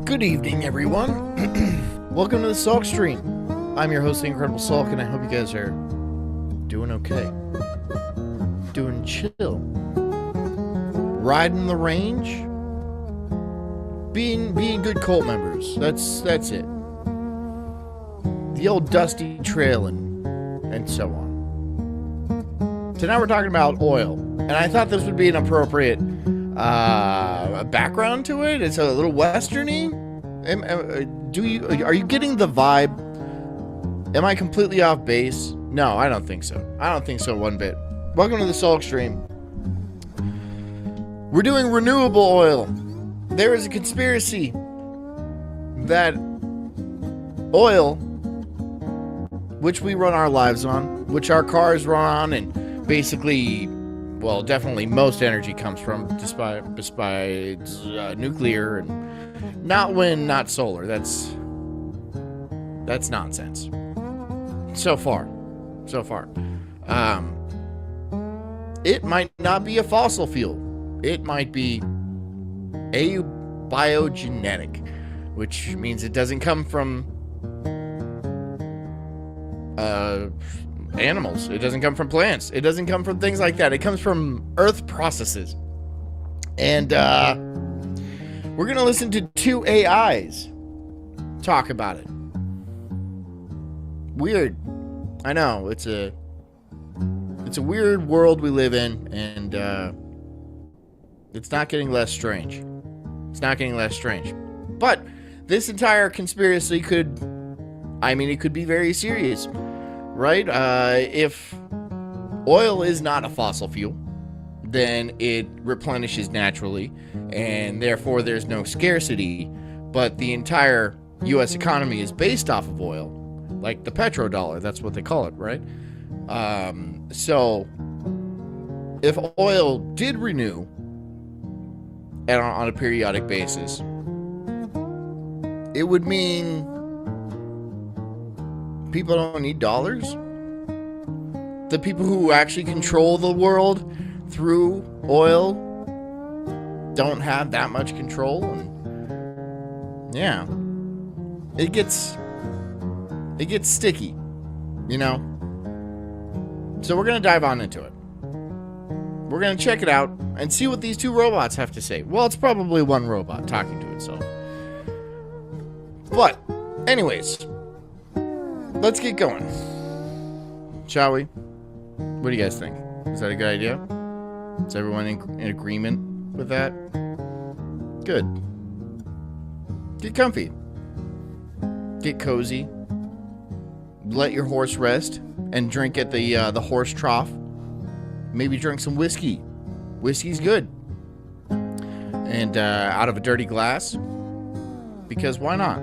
Good evening, everyone. Welcome to the Sulk stream. I'm your host, the Incredible Sulk, and I hope you guys are doing okay. Doing chill. Riding the range. Being good cult members. That's it. The old dusty trail and so on. Tonight we're talking about oil, and I thought this would be an appropriate background to it. It's a little westerny. Are you getting the vibe? Am I completely off base? No, I don't think so. I don't think so one bit. Welcome to the Sulk stream. We're doing renewable oil. There is a conspiracy that oil, which we run our lives on, which our cars run on, and basically, well, definitely most energy comes from, besides nuclear and not wind, not solar. That's nonsense. So far. It might not be a fossil fuel. It might be abiogenetic, which means it doesn't come from animals. It doesn't come from plants. It doesn't come from things like that. It comes from earth processes. And we're going to listen to two AIs talk about it. Weird. I know. It's a weird world we live in, and it's not getting less strange. It's not getting less strange. But this entire conspiracy could be very serious, right? If oil is not a fossil fuel, then it replenishes naturally, and therefore there's no scarcity. But the entire U.S. economy is based off of oil, like the petrodollar. That's what they call it, right? So if oil did renew on a periodic basis, it would mean people don't need dollars. The people who actually control the world through oil don't have that much control, and yeah, it gets sticky, you know. So we're gonna dive on into it. We're gonna check it out and see what these two robots have to say. Well, it's probably one robot talking to itself. But, anyways, let's get going. Shall we? What do you guys think? Is that a good idea? Is everyone in agreement with that? Good. Get comfy. Get cozy. Let your horse rest and drink at the horse trough. Maybe drink some whiskey. Whiskey's good. And out of a dirty glass. Because why not?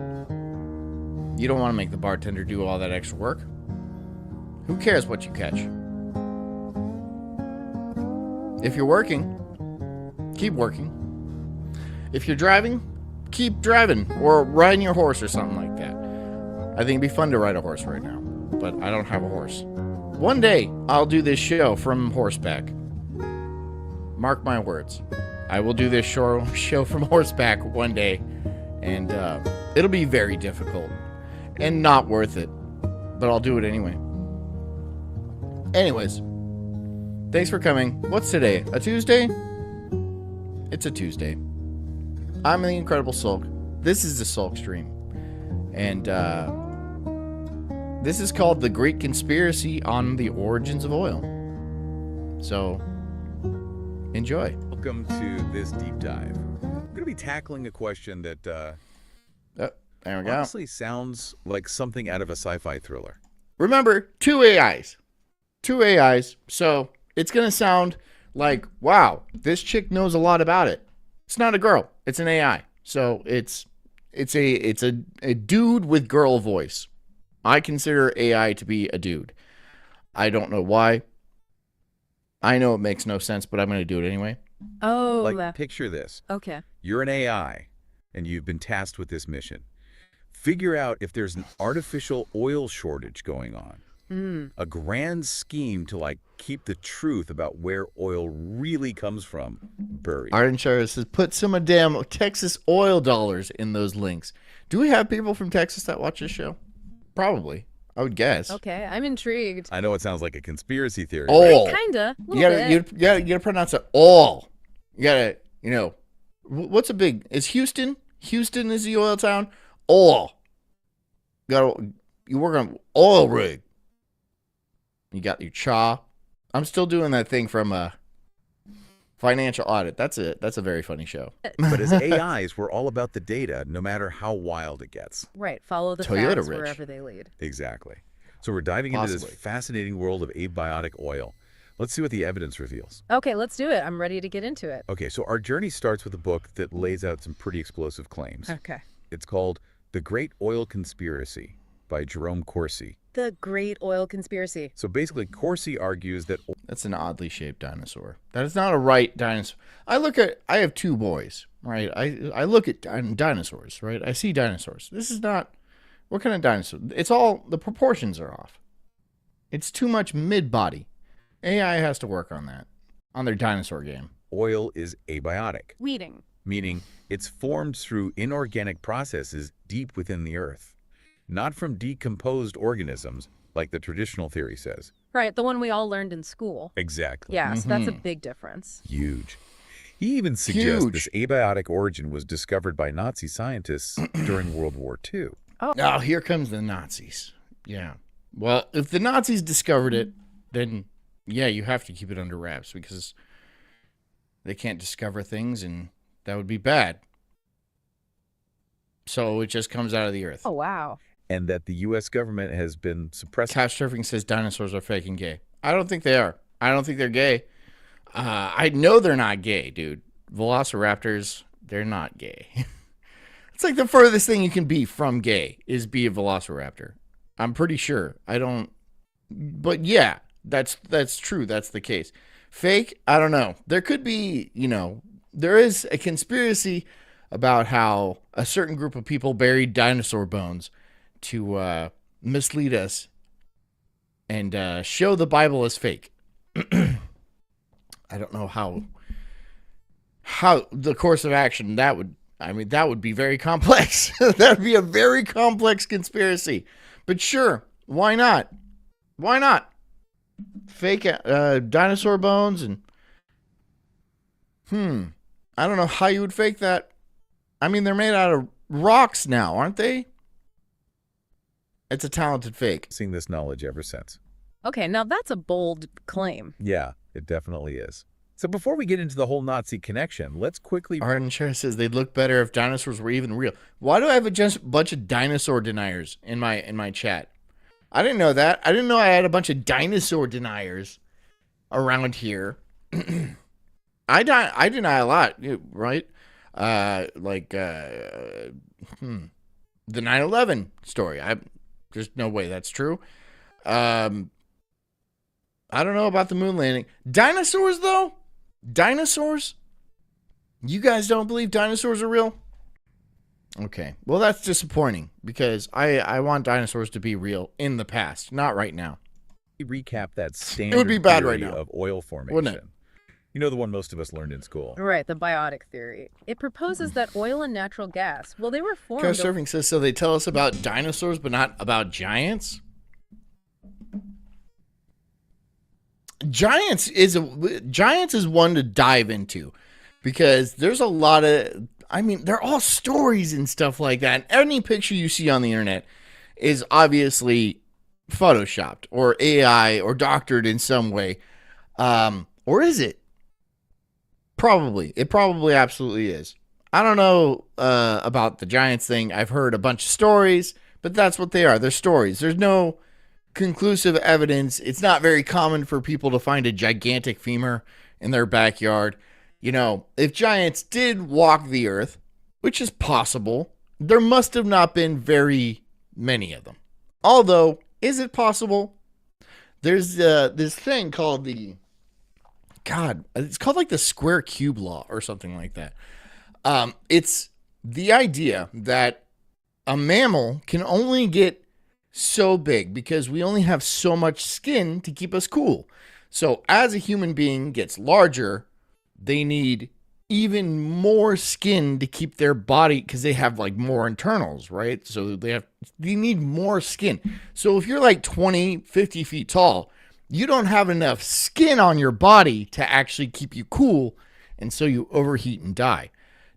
You don't want to make the bartender do all that extra work. Who cares what you catch? If you're working, keep working. If you're driving, keep driving. Or riding your horse or something like that. I think it'd be fun to ride a horse right now. But I don't have a horse. One day, I'll do this show from horseback. Mark my words. I will do this show from horseback one day. And it'll be very difficult. And not worth it. But I'll do it anyway. Anyways. Thanks for coming. What's today? A Tuesday? It's a Tuesday. I'm the Incredible Sulk. This is the Sulk stream. And this is called The Great Conspiracy on the Origins of Oil. So, enjoy. Welcome to this deep dive. We're going to be tackling a question that there we go. honestly sounds like something out of a sci-fi thriller. Remember, two AIs. Two AIs. So, it's going to sound like, wow, this chick knows a lot about it. It's not a girl. It's an AI. So, it's a dude with girl voice. I consider AI to be a dude. I don't know why. I know it makes no sense, but I'm going to do it anyway. Oh, Like, picture this. okay. You're an AI, and you've been tasked with this mission. Figure out if there's an artificial oil shortage going on. A grand scheme to, like, keep the truth about where oil really comes from buried. Arden Shire says, put some of damn Texas oil dollars in those links. Do we have people from Texas that watch this show? Probably. I would guess. Okay, I'm intrigued. I know it sounds like a conspiracy theory. Oil. Kinda. You gotta pronounce it all. You gotta, what's a big, is Houston? Houston is the oil town? Oil. You work on oil rig. You got your cha. I'm still doing that thing from Financial Audit. That's a very funny show. But as AIs, we're all about the data, no matter how wild it gets. Right, follow the Toyota facts rich. wherever they lead. Exactly. So we're diving into this Possibly. fascinating world of abiotic oil. Let's see what the evidence reveals. Okay, let's do it. I'm ready to get into it. Okay, so our journey starts with a book that lays out some pretty explosive claims. Okay. It's called The Great Oil Conspiracy by Jerome Corsi. The Great Oil Conspiracy. So basically, Corsi argues that That's an oddly shaped dinosaur. That is not a right dinosaur. I have two boys, right? I look at dinosaurs, right? I see dinosaurs. This is not, what kind of dinosaur? It's all, the proportions are off. It's too much mid-body. AI has to work on that, on their dinosaur game. oil is abiotic, Weeding. meaning it's formed through inorganic processes deep within the earth, not from decomposed organisms like the traditional theory says. Right, the one we all learned in school. Exactly. Yeah, so that's a big difference. Huge. He even suggests Huge. this abiotic origin was discovered by Nazi scientists during World War II. Now, here comes the Nazis. Yeah. Well, if the Nazis discovered it, then, yeah, you have to keep it under wraps because they can't discover things, and that would be bad. So it just comes out of the earth. Oh, wow. And that the U.S. government has been suppressing. Couch Surfing says dinosaurs are fake and gay. I don't think they are. I don't think they're gay. I know they're not gay, dude. Velociraptors, they're not gay. It's like the furthest thing you can be from gay is be a velociraptor. I'm pretty sure. I don't, but yeah, that's true. That's the case. Fake, I don't know. There could be, there is a conspiracy about how a certain group of people buried dinosaur bones to mislead us and show the Bible as fake. I don't know how the course of action that would be very complex. That'd be a very complex conspiracy. But sure, why not? Why not? Fake dinosaur bones and I don't know how you would fake that. I mean, they're made out of rocks now, aren't they? It's a talented fake. Seeing this knowledge ever since. Okay, now that's a bold claim. Yeah, it definitely is. So before we get into the whole Nazi connection, let's quickly... Arden Share says they'd look better if dinosaurs were even real. Why do I have a bunch of dinosaur deniers in my chat? I didn't know that. I didn't know I had a bunch of dinosaur deniers around here. I deny a lot, right? The 9/11 story. There's no way that's true. I don't know about the moon landing. Dinosaurs, though? Dinosaurs? You guys don't believe dinosaurs are real? Okay. Well, that's disappointing because I want dinosaurs to be real in the past, not right now. recap that standard would be bad theory right now, of oil formation. wouldn't it? You know, the one most of us learned in school. Right, the biotic theory. It proposes that oil and natural gas, well, they were formed... Couch Surfing says, so they tell us about dinosaurs but not about giants? Giants is one to dive into because there's a lot of, they're all stories and stuff like that. And any picture you see on the internet is obviously photoshopped or AI or doctored in some way. Or is it? Probably. It probably absolutely is. I don't know about the Giants thing. I've heard a bunch of stories, but that's what they are. They're stories. There's no conclusive evidence. It's not very common for people to find a gigantic femur in their backyard. If giants did walk the earth, which is possible, there must have not been very many of them. Although, is it possible? There's this thing called it's called like the square cube law or something like that. It's the idea that a mammal can only get so big because we only have so much skin to keep us cool. So as a human being gets larger, they need even more skin to keep their body, because they have like more internals, right? So they need more skin. So if you're like 20, 50 feet tall, you don't have enough skin on your body to actually keep you cool, and so you overheat and die.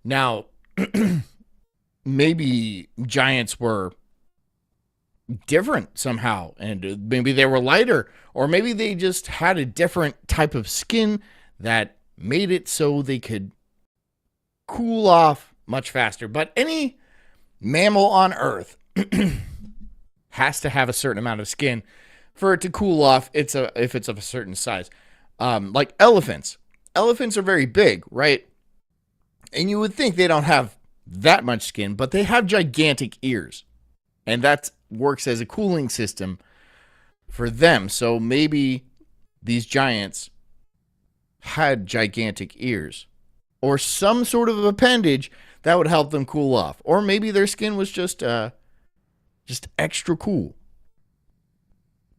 Now, maybe giants were different somehow, and maybe they were lighter, or maybe they just had a different type of skin that made it so they could cool off much faster. But any mammal on Earth has to have a certain amount of skin for it to cool off. If it's of a certain size, like elephants. Elephants are very big, right? And you would think they don't have that much skin, but they have gigantic ears, and that works as a cooling system for them. So maybe these giants had gigantic ears, or some sort of appendage that would help them cool off. Or maybe their skin was just extra cool.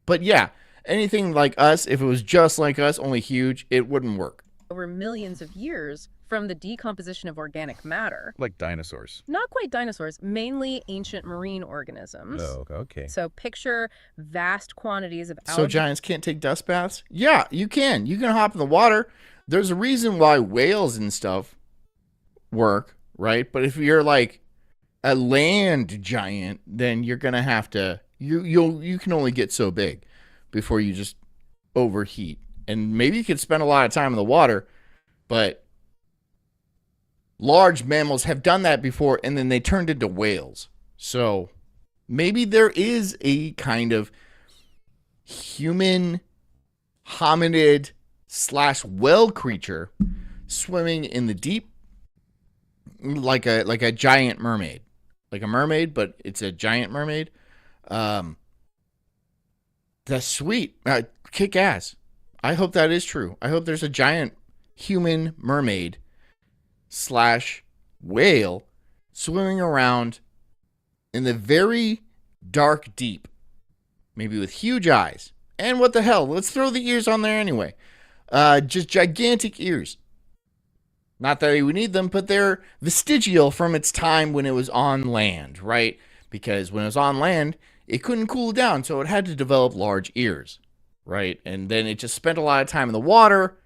But yeah, anything like us, if it was just like us, only huge, it wouldn't work. Over millions of years from the decomposition of organic matter. Like dinosaurs. Not quite dinosaurs, mainly ancient marine organisms. Oh, okay. So picture vast quantities of So giants can't take dust baths? Yeah, you can. You can hop in the water. There's a reason why whales and stuff work, right? But if you're like a land giant, then you're gonna have to you can only get so big before you just overheat. And maybe you could spend a lot of time in the water, but large mammals have done that before, and then they turned into whales. So maybe there is a kind of human hominid / whale creature swimming in the deep, like a giant mermaid, like a mermaid, but it's a giant mermaid. That's sweet. Kick ass. I hope that is true. I hope there's a giant human mermaid / whale swimming around in the very dark deep, maybe with huge eyes. And what the hell? Let's throw the ears on there anyway. Just gigantic ears. Not that we need them, but they're vestigial from its time when it was on land, right? Because when it was on land, it couldn't cool down, so it had to develop large ears, right? And then it just spent a lot of time in the water,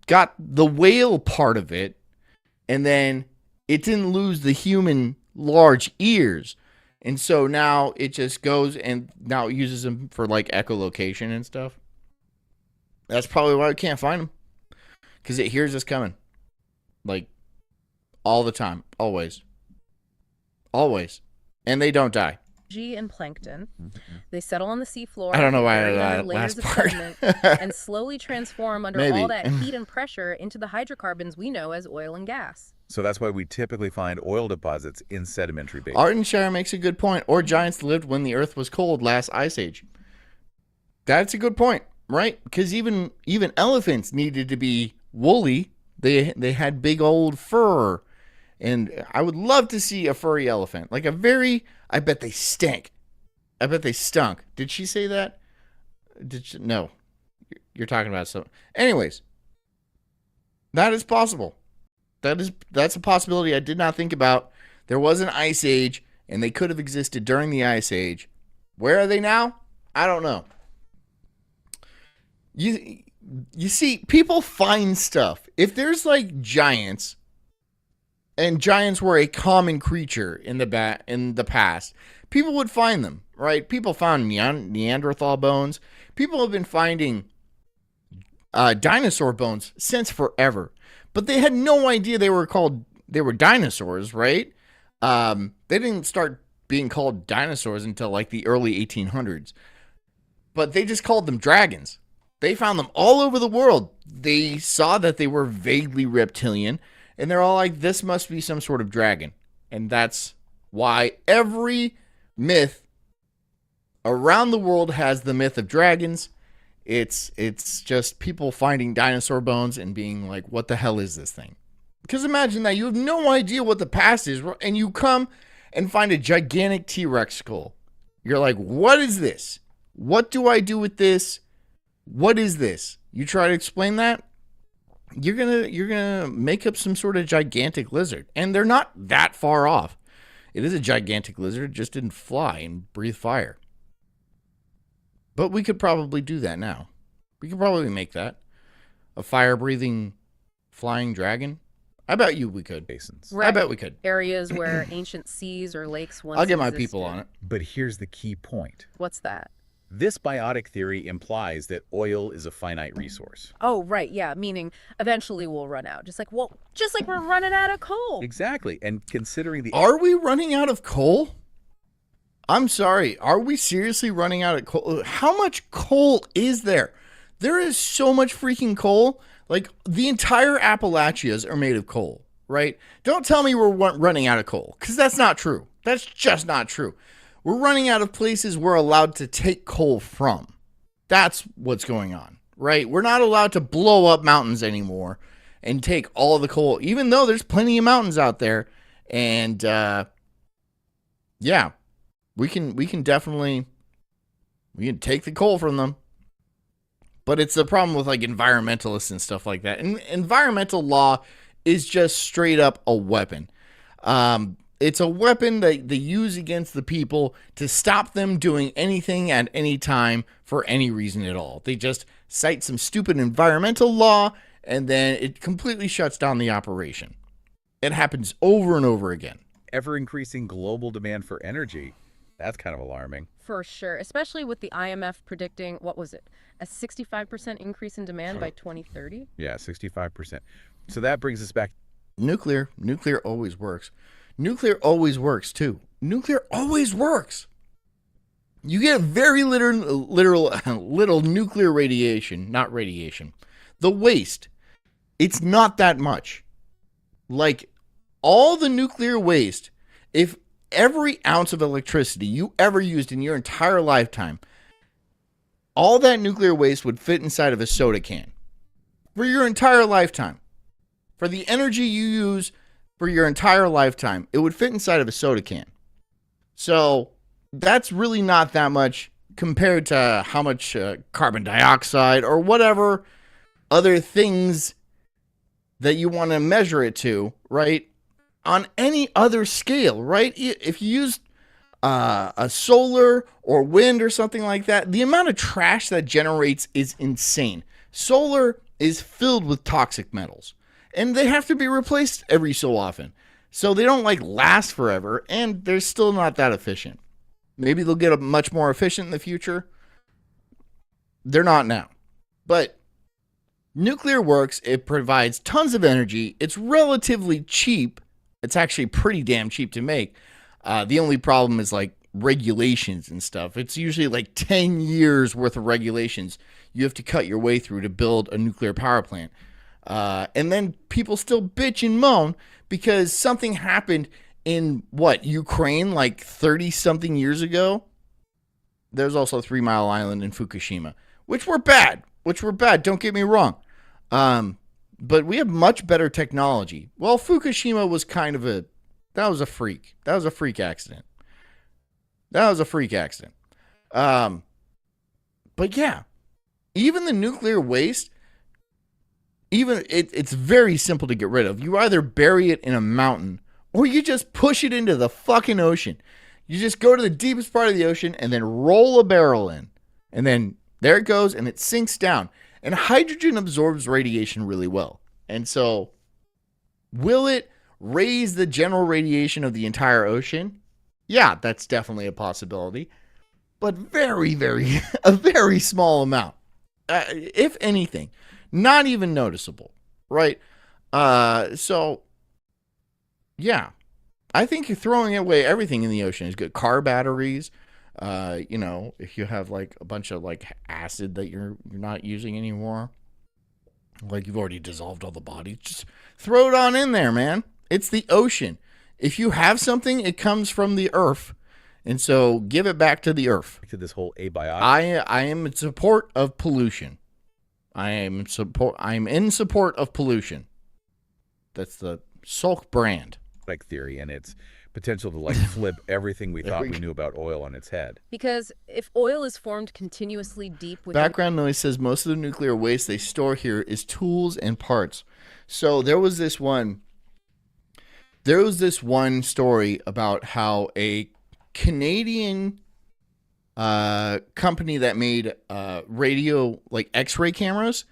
got the whale part of it, and then it didn't lose the human large ears. And so now it just goes and now it uses them for like echolocation and stuff. That's probably why we can't find them. Because it hears us coming. Like, all the time. Always. Always. And they don't die. And plankton. They settle on the seafloor. I don't know why bury that under layers last of part. sediment, and slowly transform under Maybe. all that heat and pressure into the hydrocarbons we know as oil and gas. So that's why we typically find oil deposits in sedimentary basins. Ardenshire makes a good point. Or giants lived when the earth was cold last ice age. That's a good point, right? Because even elephants needed to be woolly. They had big old fur. And I would love to see a furry elephant. Like I bet they stink. I bet they stunk. Did she say that? No. You're talking about something. Anyways. That is possible. That's a possibility I did not think about. There was an ice age, and they could have existed during the ice age. Where are they now? I don't know. You see, people find stuff. If there's like giants, and giants were a common creature in the past, people would find them, right? People found Neanderthal bones. People have been finding dinosaur bones since forever. But they had no idea they were dinosaurs, right? They didn't start being called dinosaurs until like the early 1800s. But they just called them dragons. They found them all over the world. They saw that they were vaguely reptilian, and they're all like, this must be some sort of dragon. And that's why every myth around the world has the myth of dragons. It's just people finding dinosaur bones and being like, what the hell is this thing? Because imagine that. You have no idea what the past is, and you come and find a gigantic T-Rex skull. You're like, what is this? What do I do with this? What is this? You try to explain that? you're gonna make up some sort of gigantic lizard, and they're not that far off. It is a gigantic lizard, it just didn't fly and breathe fire. But we could probably do that now. We could probably make that a fire-breathing flying dragon. I bet you we could. Basins. I bet we could. Areas where ancient seas or lakes once I'll get my existed. people on it. But here's the key point. What's that? This biotic theory implies that oil is a finite resource. Oh, right, yeah, meaning eventually we'll run out. Just like we're running out of coal. Exactly. And considering the Are we running out of coal? I'm sorry. Are we seriously running out of coal? How much coal is there? There is so much freaking coal. Like, the entire Appalachias are made of coal, right? Don't tell me we're running out of coal, because that's not true. That's just not true. We're running out of places we're allowed to take coal from. That's what's going on, right? We're not allowed to blow up mountains anymore and take all the coal, even though there's plenty of mountains out there. And, yeah, we can definitely, we can take the coal from them. But it's the problem with like environmentalists and stuff like that. And environmental law is just straight up a weapon. It's a weapon that they use against the people to stop them doing anything at any time for any reason at all. They just cite some stupid environmental law and then it completely shuts down the operation. It happens over and over again. ever-increasing global demand for energy, that's kind of alarming. For sure, especially with the IMF predicting, what was it, a 65% increase in demand by 2030? Yeah, 65%. So that brings us back. Nuclear always works. Nuclear always works, too. Nuclear always works. You get very little nuclear radiation, not radiation. The waste, it's not that much. Like, all the nuclear waste, if every ounce of electricity you ever used in your entire lifetime, all that nuclear waste would fit inside of a soda can. For your entire lifetime. For the energy you use for your entire lifetime, it would fit inside of a soda can. So, that's really not that much compared to how much carbon dioxide or whatever other things that you want to measure it to, right? On any other scale, right? If you use a solar or wind or something like that, the amount of trash that generates is insane. Solar is filled with toxic metals, and they have to be replaced every so often. So they don't like last forever, and they're still not that efficient. Maybe they'll get much more efficient in the future. They're not now. But nuclear works. It provides tons of energy. It's relatively cheap. It's actually pretty damn cheap to make. The only problem is like regulations and stuff. It's usually like 10 years worth of regulations you have to cut your way through to build a nuclear power plant. And then people still bitch and moan because something happened in Ukraine like 30 something years ago. There's also 3 Mile Island in Fukushima, which were bad. Don't get me wrong. But we have much better technology. Well, Fukushima was that was a freak accident. But yeah, even the nuclear waste, it's very simple to get rid of. You either bury it in a mountain or you just push it into the fucking ocean. You just go to the deepest part of the ocean and then roll a barrel in. And then there it goes and it sinks down. And hydrogen absorbs radiation really well. And so, will it raise the general radiation of the entire ocean? Yeah, that's definitely a possibility. But very, a very small amount. If anything, not even noticeable, right? So, yeah. I think you're throwing away everything in the ocean is good. Car batteries, if you have like a bunch of like acid that you're not using anymore, like you've already dissolved all the bodies, just throw it on in there, man. It's the ocean. If you have something, it comes from the earth. And so give it back to the earth. To this whole abiotic. I am in support of pollution. I'm in support of pollution. That's the Sulk brand. Theory and its potential to like flip everything we thought we we go. knew about oil on its head. Because if oil is formed continuously deep within Background noise says most of the nuclear waste they store here is tools and parts. So there was this one story about how a Canadian company that made radio, like X-ray cameras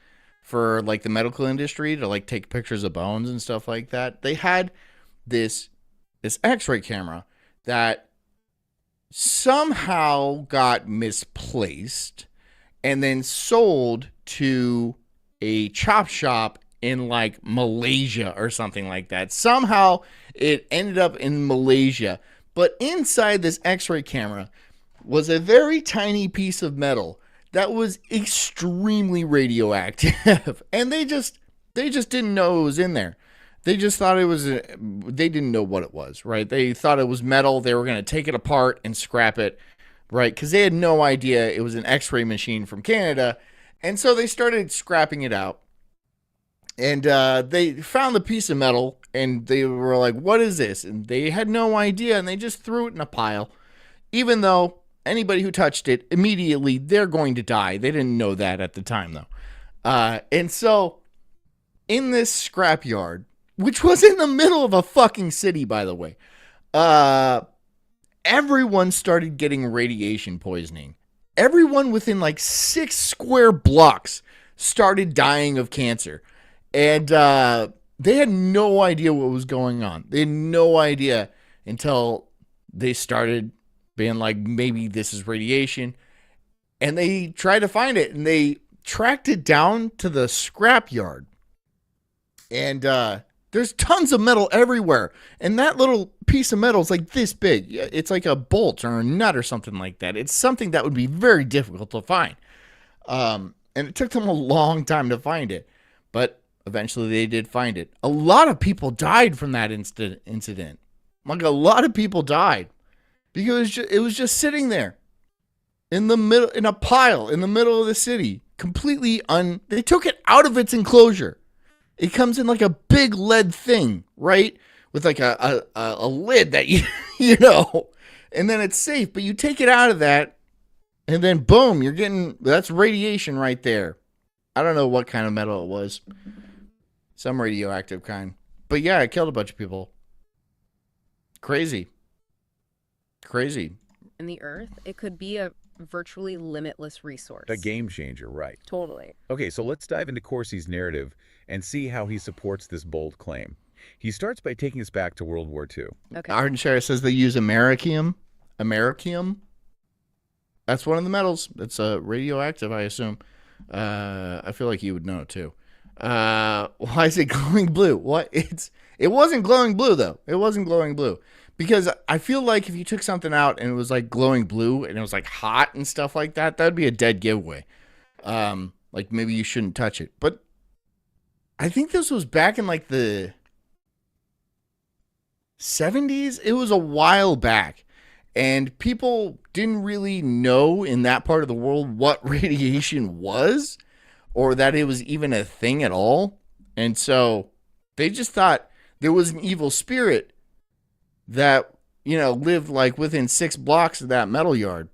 for like the medical industry to like take pictures of bones and stuff like that. They had this X-ray camera that somehow got misplaced and then sold to a chop shop in like Malaysia or something like that. Somehow it ended up in Malaysia, but inside this X-ray camera was a very tiny piece of metal that was extremely radioactive. And they just didn't know it was in there. They just thought it was, they didn't know what it was, right? They thought it was metal. They were going to take it apart and scrap it, right? Because they had no idea it was an X-ray machine from Canada. And so they started scrapping it out. And they found the piece of metal and they were like, what is this? And they had no idea. And they just threw it in a pile, even though anybody who touched it, immediately they're going to die. They didn't know that at the time, though. And so in this scrapyard, which was in the middle of a fucking city, by the way, everyone started getting radiation poisoning. Everyone within like 6 square blocks started dying of cancer. And they had no idea what was going on. They had no idea until they started being like, maybe this is radiation. And they tried to find it, and they tracked it down to the scrapyard. And there's tons of metal everywhere. And that little piece of metal is like this big. It's like a bolt or a nut or something like that. It's something that would be very difficult to find. And it took them a long time to find it. But eventually they did find it. A lot of people died from that incident. Like, a lot of people died. Because it was just sitting there in the middle, in a pile in the middle of the city, completely they took it out of its enclosure. It comes in like a big lead thing, right? With like a lid that you know, and then it's safe, but you take it out of that and then boom, that's radiation right there. I don't know what kind of metal it was. Some radioactive kind. But yeah, it killed a bunch of people. Crazy. in the earth, it could be a virtually limitless resource. A game changer, right. Totally. Okay, so let's dive into Corsi's narrative and see how he supports this bold claim. He starts by taking us back to World War II. Okay. Arden Shire says they use americium. Americium? That's one of the metals. It's radioactive, I assume. I feel like you would know too. Why is it glowing blue? What? It wasn't glowing blue though. It wasn't glowing blue. Because I feel like if you took something out and it was like glowing blue and it was like hot and stuff like that, that'd be a dead giveaway. Like maybe you shouldn't touch it. But I think this was back in like the 70s. It was a while back. And people didn't really know in that part of the world what radiation was or that it was even a thing at all. And so they just thought there was an evil spirit that, you know, lived like within 6 blocks of that metal yard.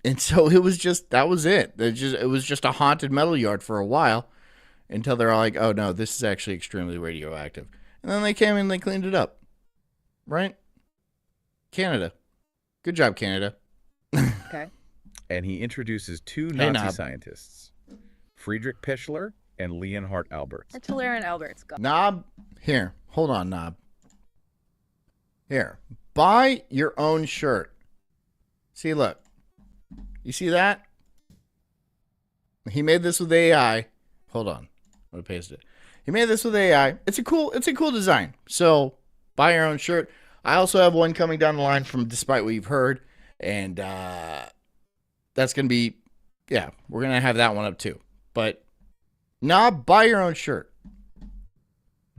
And so it was just, that was it. It was just a haunted metal yard for a while until they're all like, oh no, this is actually extremely radioactive. And then they came in and they cleaned it up. Right? Canada. Good job, Canada. Okay. And he introduces 2 Hey, Nazi Knob. scientists, Friedrich Pichler and Leonhard Alberts. And Hilaire and Alberts. Go. Knob, here. Hold on, Knob. Here. Buy your own shirt. See, look. You see that? He made this with AI. Hold on. I'm going to paste it. He made this with AI. It's a cool design. So, buy your own shirt. I also have one coming down the line from Despite What You've Heard. And that's going to be, yeah, we're going to have that one up too. But, Knob, buy your own shirt.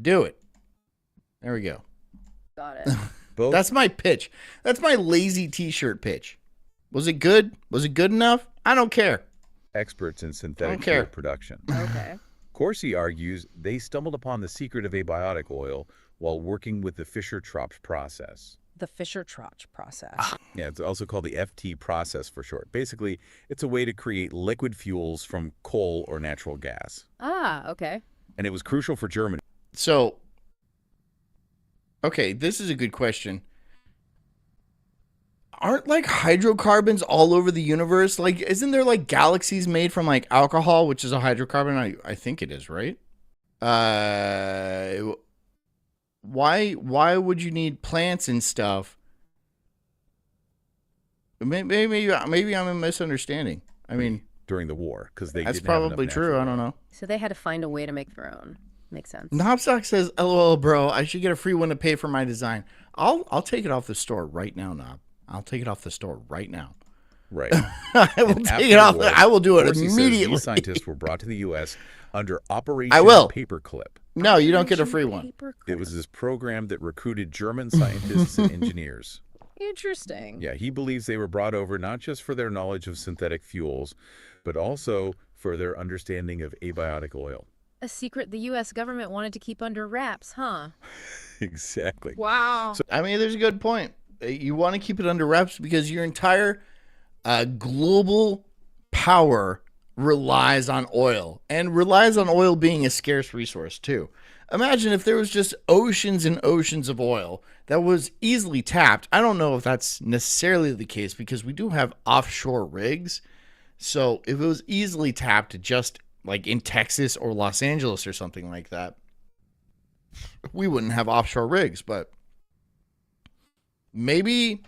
Do it. There we go. Got it. Both That's my pitch. That's my lazy t-shirt pitch. Was it good? Was it good enough? I don't care. experts in synthetic Don't care. fuel production. Okay. Corsi argues they stumbled upon the secret of abiotic oil while working with the Fischer-Tropsch process. The Fischer-Tropsch process. Yeah, it's also called the FT process for short. Basically, it's a way to create liquid fuels from coal or natural gas. Ah, okay. And it was crucial for Germany. So, okay, this is a good question. Aren't like hydrocarbons all over the universe? Like, isn't there like galaxies made from like alcohol, which is a hydrocarbon? I think it is, right? Why would you need plants and stuff? Maybe I'm a misunderstanding. I mean, During the war, because they that's didn't have enough probably true. natural I don't oil. know. So they had to find a way to make their own. Makes sense. Knobstock says, "LOL, bro. I should get a free one to pay for my design. I'll take it off the store right now, Knob. I'll take it off the store right now. Right. I will And take after it the off. war, I will do it Corsi says immediately. These scientists were brought to the U.S. under Operation I will. Paperclip. No, you don't get a free one. It was this program that recruited German scientists and engineers. Interesting. Yeah, he believes they were brought over not just for their knowledge of synthetic fuels, but also for their understanding of abiotic oil. A secret the U.S. government wanted to keep under wraps, huh? Exactly. Wow. I mean, there's a good point. You want to keep it under wraps because your entire global power relies on oil and relies on oil being a scarce resource too. Imagine if there was just oceans and oceans of oil that was easily tapped. I don't know if that's necessarily the case because we do have offshore rigs. So if it was easily tapped just like in Texas or Los Angeles or something like that, we wouldn't have offshore rigs, but maybe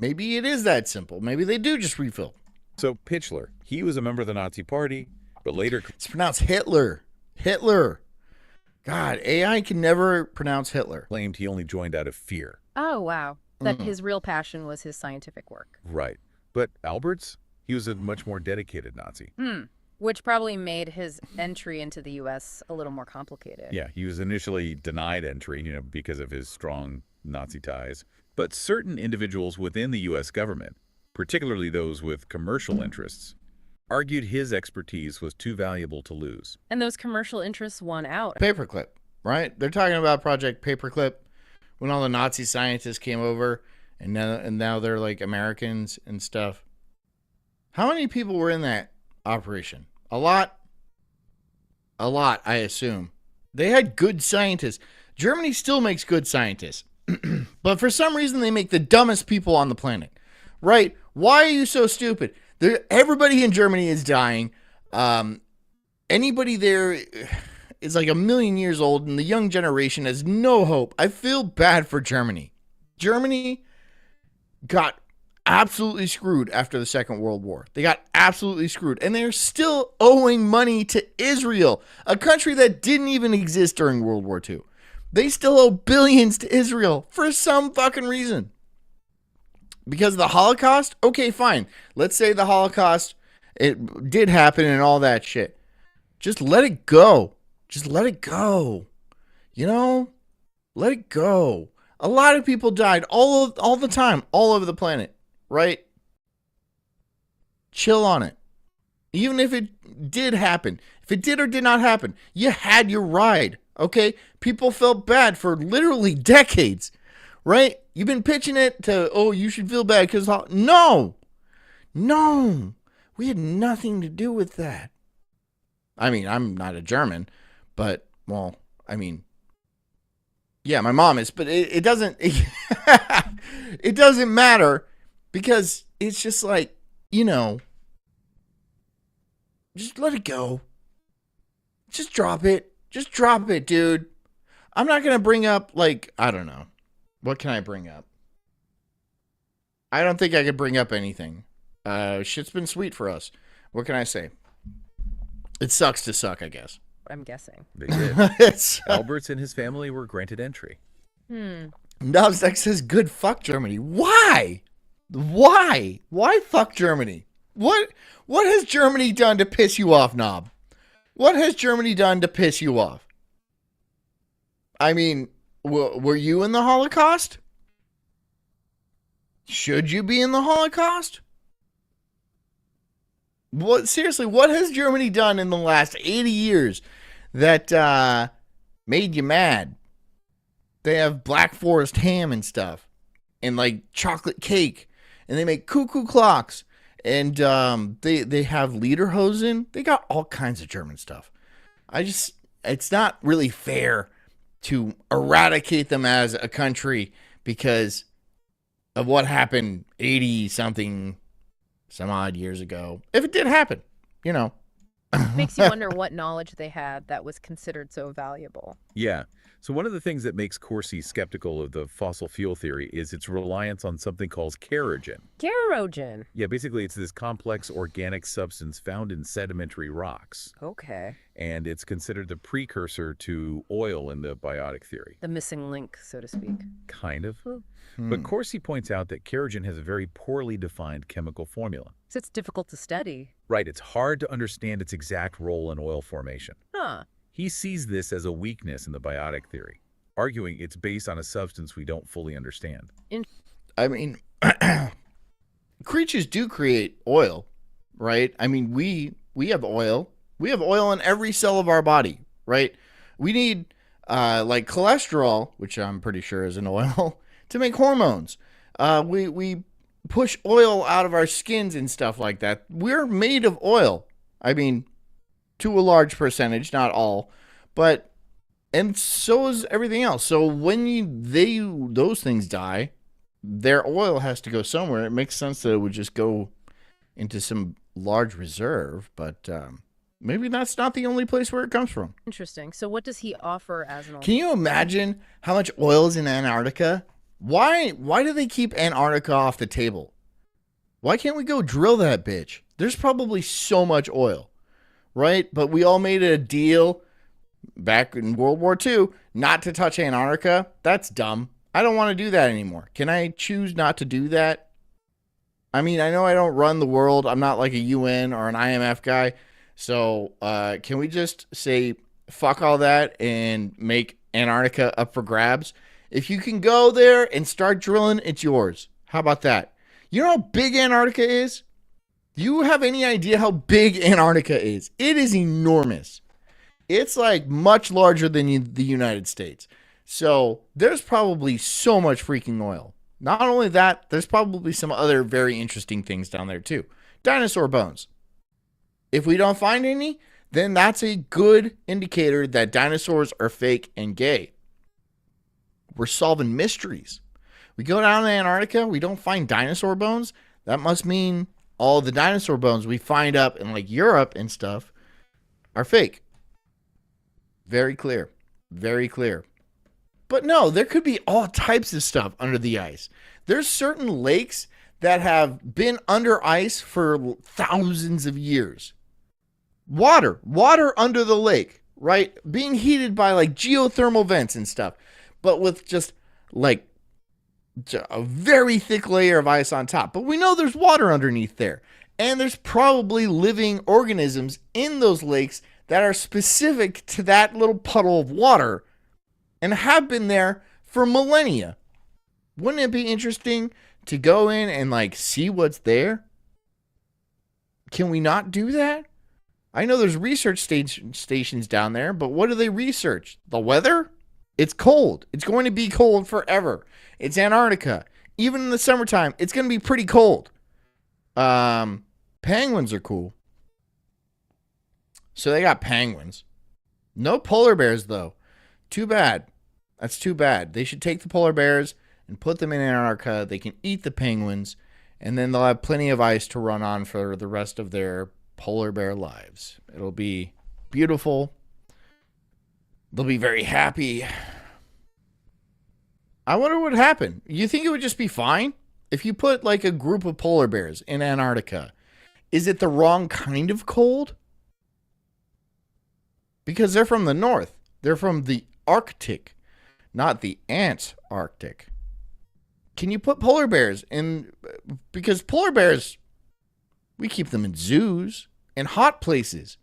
it is that simple. Maybe they do just refill. So Pitchler, he was a member of the Nazi Party, but later It's pronounced Hitler. Hitler. God, AI can never pronounce Hitler. claimed he only joined out of fear. Oh, wow. That his real passion was his scientific work. Right. But Alberts, he was a much more dedicated Nazi. Which probably made his entry into the U.S. a little more complicated. Yeah, he was initially denied entry, because of his strong Nazi ties. But certain individuals within the U.S. government, particularly those with commercial interests, argued his expertise was too valuable to lose. And those commercial interests won out. Paperclip, right? They're talking about Project Paperclip when all the Nazi scientists came over and now they're like Americans and stuff. How many people were in that operation? A lot, I assume. They had good scientists. Germany still makes good scientists. But for some reason, they make the dumbest people on the planet. Right? Why are you so stupid? Everybody in Germany is dying. Anybody there is like 1,000,000 years old, and the young generation has no hope. I feel bad for Germany. Germany got absolutely screwed after the Second World War. They got absolutely screwed. And they're still owing money to Israel, a country that didn't even exist during World War II. They still owe billions to Israel for some fucking reason. Because of the Holocaust? Okay, fine. Let's say the Holocaust, it did happen and all that shit. Just let it go. Just let it go. Let it go. A lot of people died all the time, all over the planet, right? Chill on it. Even if it did happen, if it did or did not happen, you had your ride, okay? People felt bad for literally decades, right? You've been pitching it to, you should feel bad because, no, we had nothing to do with that. I mean, I'm not a German, but, yeah, my mom is, but it doesn't, it doesn't matter because it's just like, just let it go. Just drop it. Just drop it, dude. I'm not going to bring up, I don't know. What can I bring up? I don't think I could bring up anything. Shit's been sweet for us. What can I say? It sucks to suck, I guess. I'm guessing. They did. It's, Alberts and his family were granted entry. Nobstack says, good fuck Germany. Why? Why? Why fuck Germany? What has Germany done to piss you off, Knob? What has Germany done to piss you off? I mean, were you in the Holocaust? Should you be in the Holocaust? What seriously? What has Germany done in the last 80 years that made you mad? They have Black Forest ham and stuff, and like chocolate cake, and they make cuckoo clocks, and they have lederhosen. They got all kinds of German stuff. It's not really fair to eradicate them as a country because of what happened 80 something some odd years ago. If it did happen, you know. Makes you wonder what knowledge they had that was considered so valuable. Yeah. So one of the things that makes Corsi skeptical of the fossil fuel theory is its reliance on something called kerogen. Kerogen. Yeah, basically it's this complex organic substance found in sedimentary rocks. Okay. And it's considered the precursor to oil in the biotic theory. The missing link, so to speak. Kind of. But Corsi points out that kerogen has a very poorly defined chemical formula. So it's difficult to study. Right, it's hard to understand its exact role in oil formation. Huh. He sees this as a weakness in the biotic theory, arguing it's based on a substance we don't fully understand. I mean, creatures do create oil, right? I mean, we have oil. We have oil in every cell of our body, right? We need like cholesterol, which I'm pretty sure is an oil, to make hormones. We push oil out of our skins and stuff like that. We're made of oil. I mean, to a large percentage, not all, but and so is everything else. So when those things die, their oil has to go somewhere. It makes sense that it would just go into some large reserve, but maybe that's not the only place where it comes from. Interesting. So what does he offer as an Can you imagine how much oil is in Antarctica? Why do they keep Antarctica off the table? Why can't we go drill that bitch? There's probably so much oil, right? But we all made a deal back in World War II not to touch Antarctica. That's dumb. I don't want to do that anymore. Can I choose not to do that? I mean, I know I don't run the world. I'm not like a UN or an IMF guy. So can we just say fuck all that and make Antarctica up for grabs? If you can go there and start drilling, it's yours. How about that? You know how big Antarctica is? Do you have any idea how big Antarctica is? It is enormous. It's like much larger than the United States. So there's probably so much freaking oil. Not only that, there's probably some other very interesting things down there too. Dinosaur bones. If we don't find any, then that's a good indicator that dinosaurs are fake and gay. We're solving mysteries. We go down to Antarctica, we don't find dinosaur bones. That must mean all the dinosaur bones we find up in like Europe and stuff are fake. Very clear. Very clear. But no, there could be all types of stuff under the ice. There's certain lakes that have been under ice for thousands of years. Water under the lake, right? Being heated by like geothermal vents and stuff, but with just like a very thick layer of ice on top. But we know there's water underneath there. And there's probably living organisms in those lakes that are specific to that little puddle of water and have been there for millennia. Wouldn't it be interesting to go in and like see what's there? Can we not do that? I know there's research stations down there, but what do they research? The weather? It's cold. It's going to be cold forever. It's Antarctica. Even in the summertime, it's going to be pretty cold. Penguins are cool. So they got penguins. No polar bears, though. Too bad. That's too bad. They should take the polar bears and put them in Antarctica. They can eat the penguins, and then they'll have plenty of ice to run on for the rest of their polar bear lives. It'll be beautiful. They'll be very happy. I wonder what would happen. You think it would just be fine? If you put like a group of polar bears in Antarctica, is it the wrong kind of cold? Because they're from the north. They're from the Arctic, not the Antarctic. Can you put polar bears in? Because polar bears, we keep them in zoos and hot places.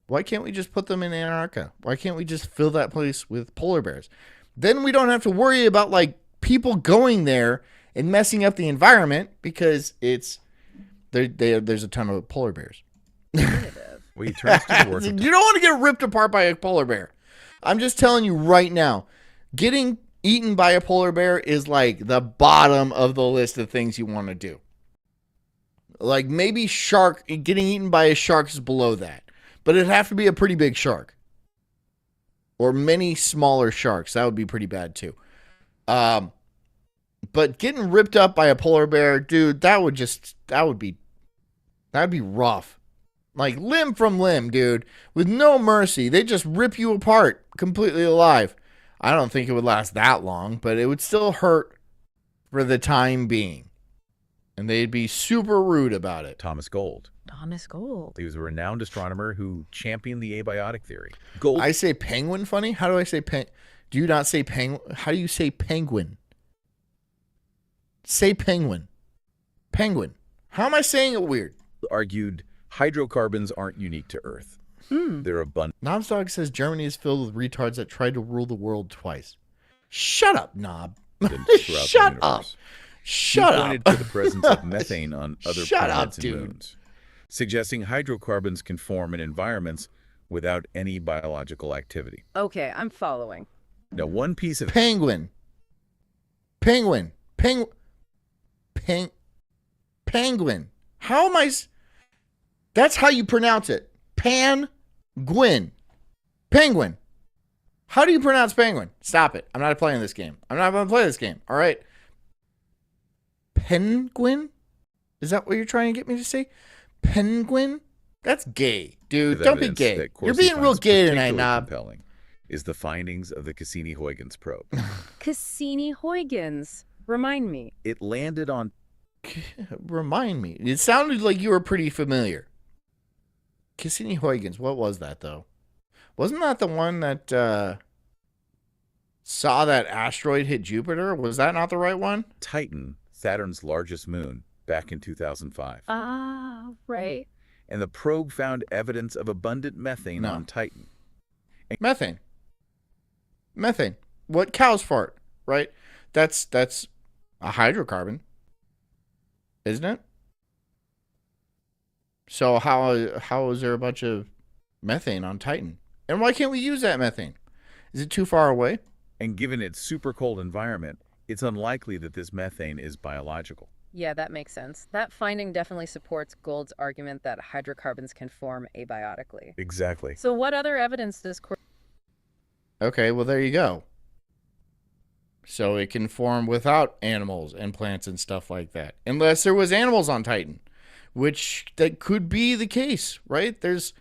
Why can't we just put them in Antarctica? Why can't we just fill that place with polar bears? Then we don't have to worry about like people going there and messing up the environment because it's There's a ton of polar bears. Definitive. Well, he turns to the work You of don't want to get ripped apart by a polar bear. I'm just telling you right now, getting eaten by a polar bear is like the bottom of the list of things you want to do. Like maybe getting eaten by a shark is below that. But it'd have to be a pretty big shark. Or many smaller sharks. That would be pretty bad too. But getting ripped up by a polar bear, dude, that'd be rough. Like limb from limb, dude, with no mercy. They just rip you apart completely alive. I don't think it would last that long, but it would still hurt for the time being. And they'd be super rude about it. Thomas Gold. Thomas Gold. He was a renowned astronomer who championed the abiotic theory. Gold. I say penguin funny? How do I say Do you not say penguin? How do you say penguin? Say penguin. Penguin. How am I saying it weird? Argued hydrocarbons aren't unique to Earth. They're abundant. Knobsdog says Germany is filled with retards that tried to rule the world twice. Shut up, Knob. throughout the Shut up. universe. Shut he up. pointed to the presence of methane on other Shut planets up, and dude. moons, suggesting hydrocarbons can form in environments without any biological activity. Okay, I'm following. Now, one piece of Penguin. Penguin. Penguin. How am I? That's how you pronounce it. Penguin. Penguin. How do you pronounce penguin? Stop it. I'm not playing this game. I'm not going to play this game. All right. Penguin? Is that what you're trying to get me to say? Penguin? That's gay, dude. Don't be evidence gay. that You're Corsi being real finds gay tonight, particularly Knob. compelling is the findings of the Cassini-Huygens probe. Cassini-Huygens. Remind me. It landed on Remind me. It sounded like you were pretty familiar. Cassini-Huygens. What was that, though? Wasn't that the one that saw that asteroid hit Jupiter? Was that not the right one? Titan, Saturn's largest moon, back in 2005. Ah, right. And the probe found evidence of abundant methane No. on Titan. Methane. Methane. What cows fart, right? That's a hydrocarbon, isn't it? So how is there a bunch of methane on Titan? And why can't we use that methane? Is it too far away? And given its super cold environment, it's unlikely that this methane is biological. Yeah, that makes sense. That finding definitely supports Gold's argument that hydrocarbons can form abiotically. Exactly. So what other evidence does Okay, well there you go. So it can form without animals and plants and stuff like that. Unless there was animals on Titan, which that could be the case, right? There's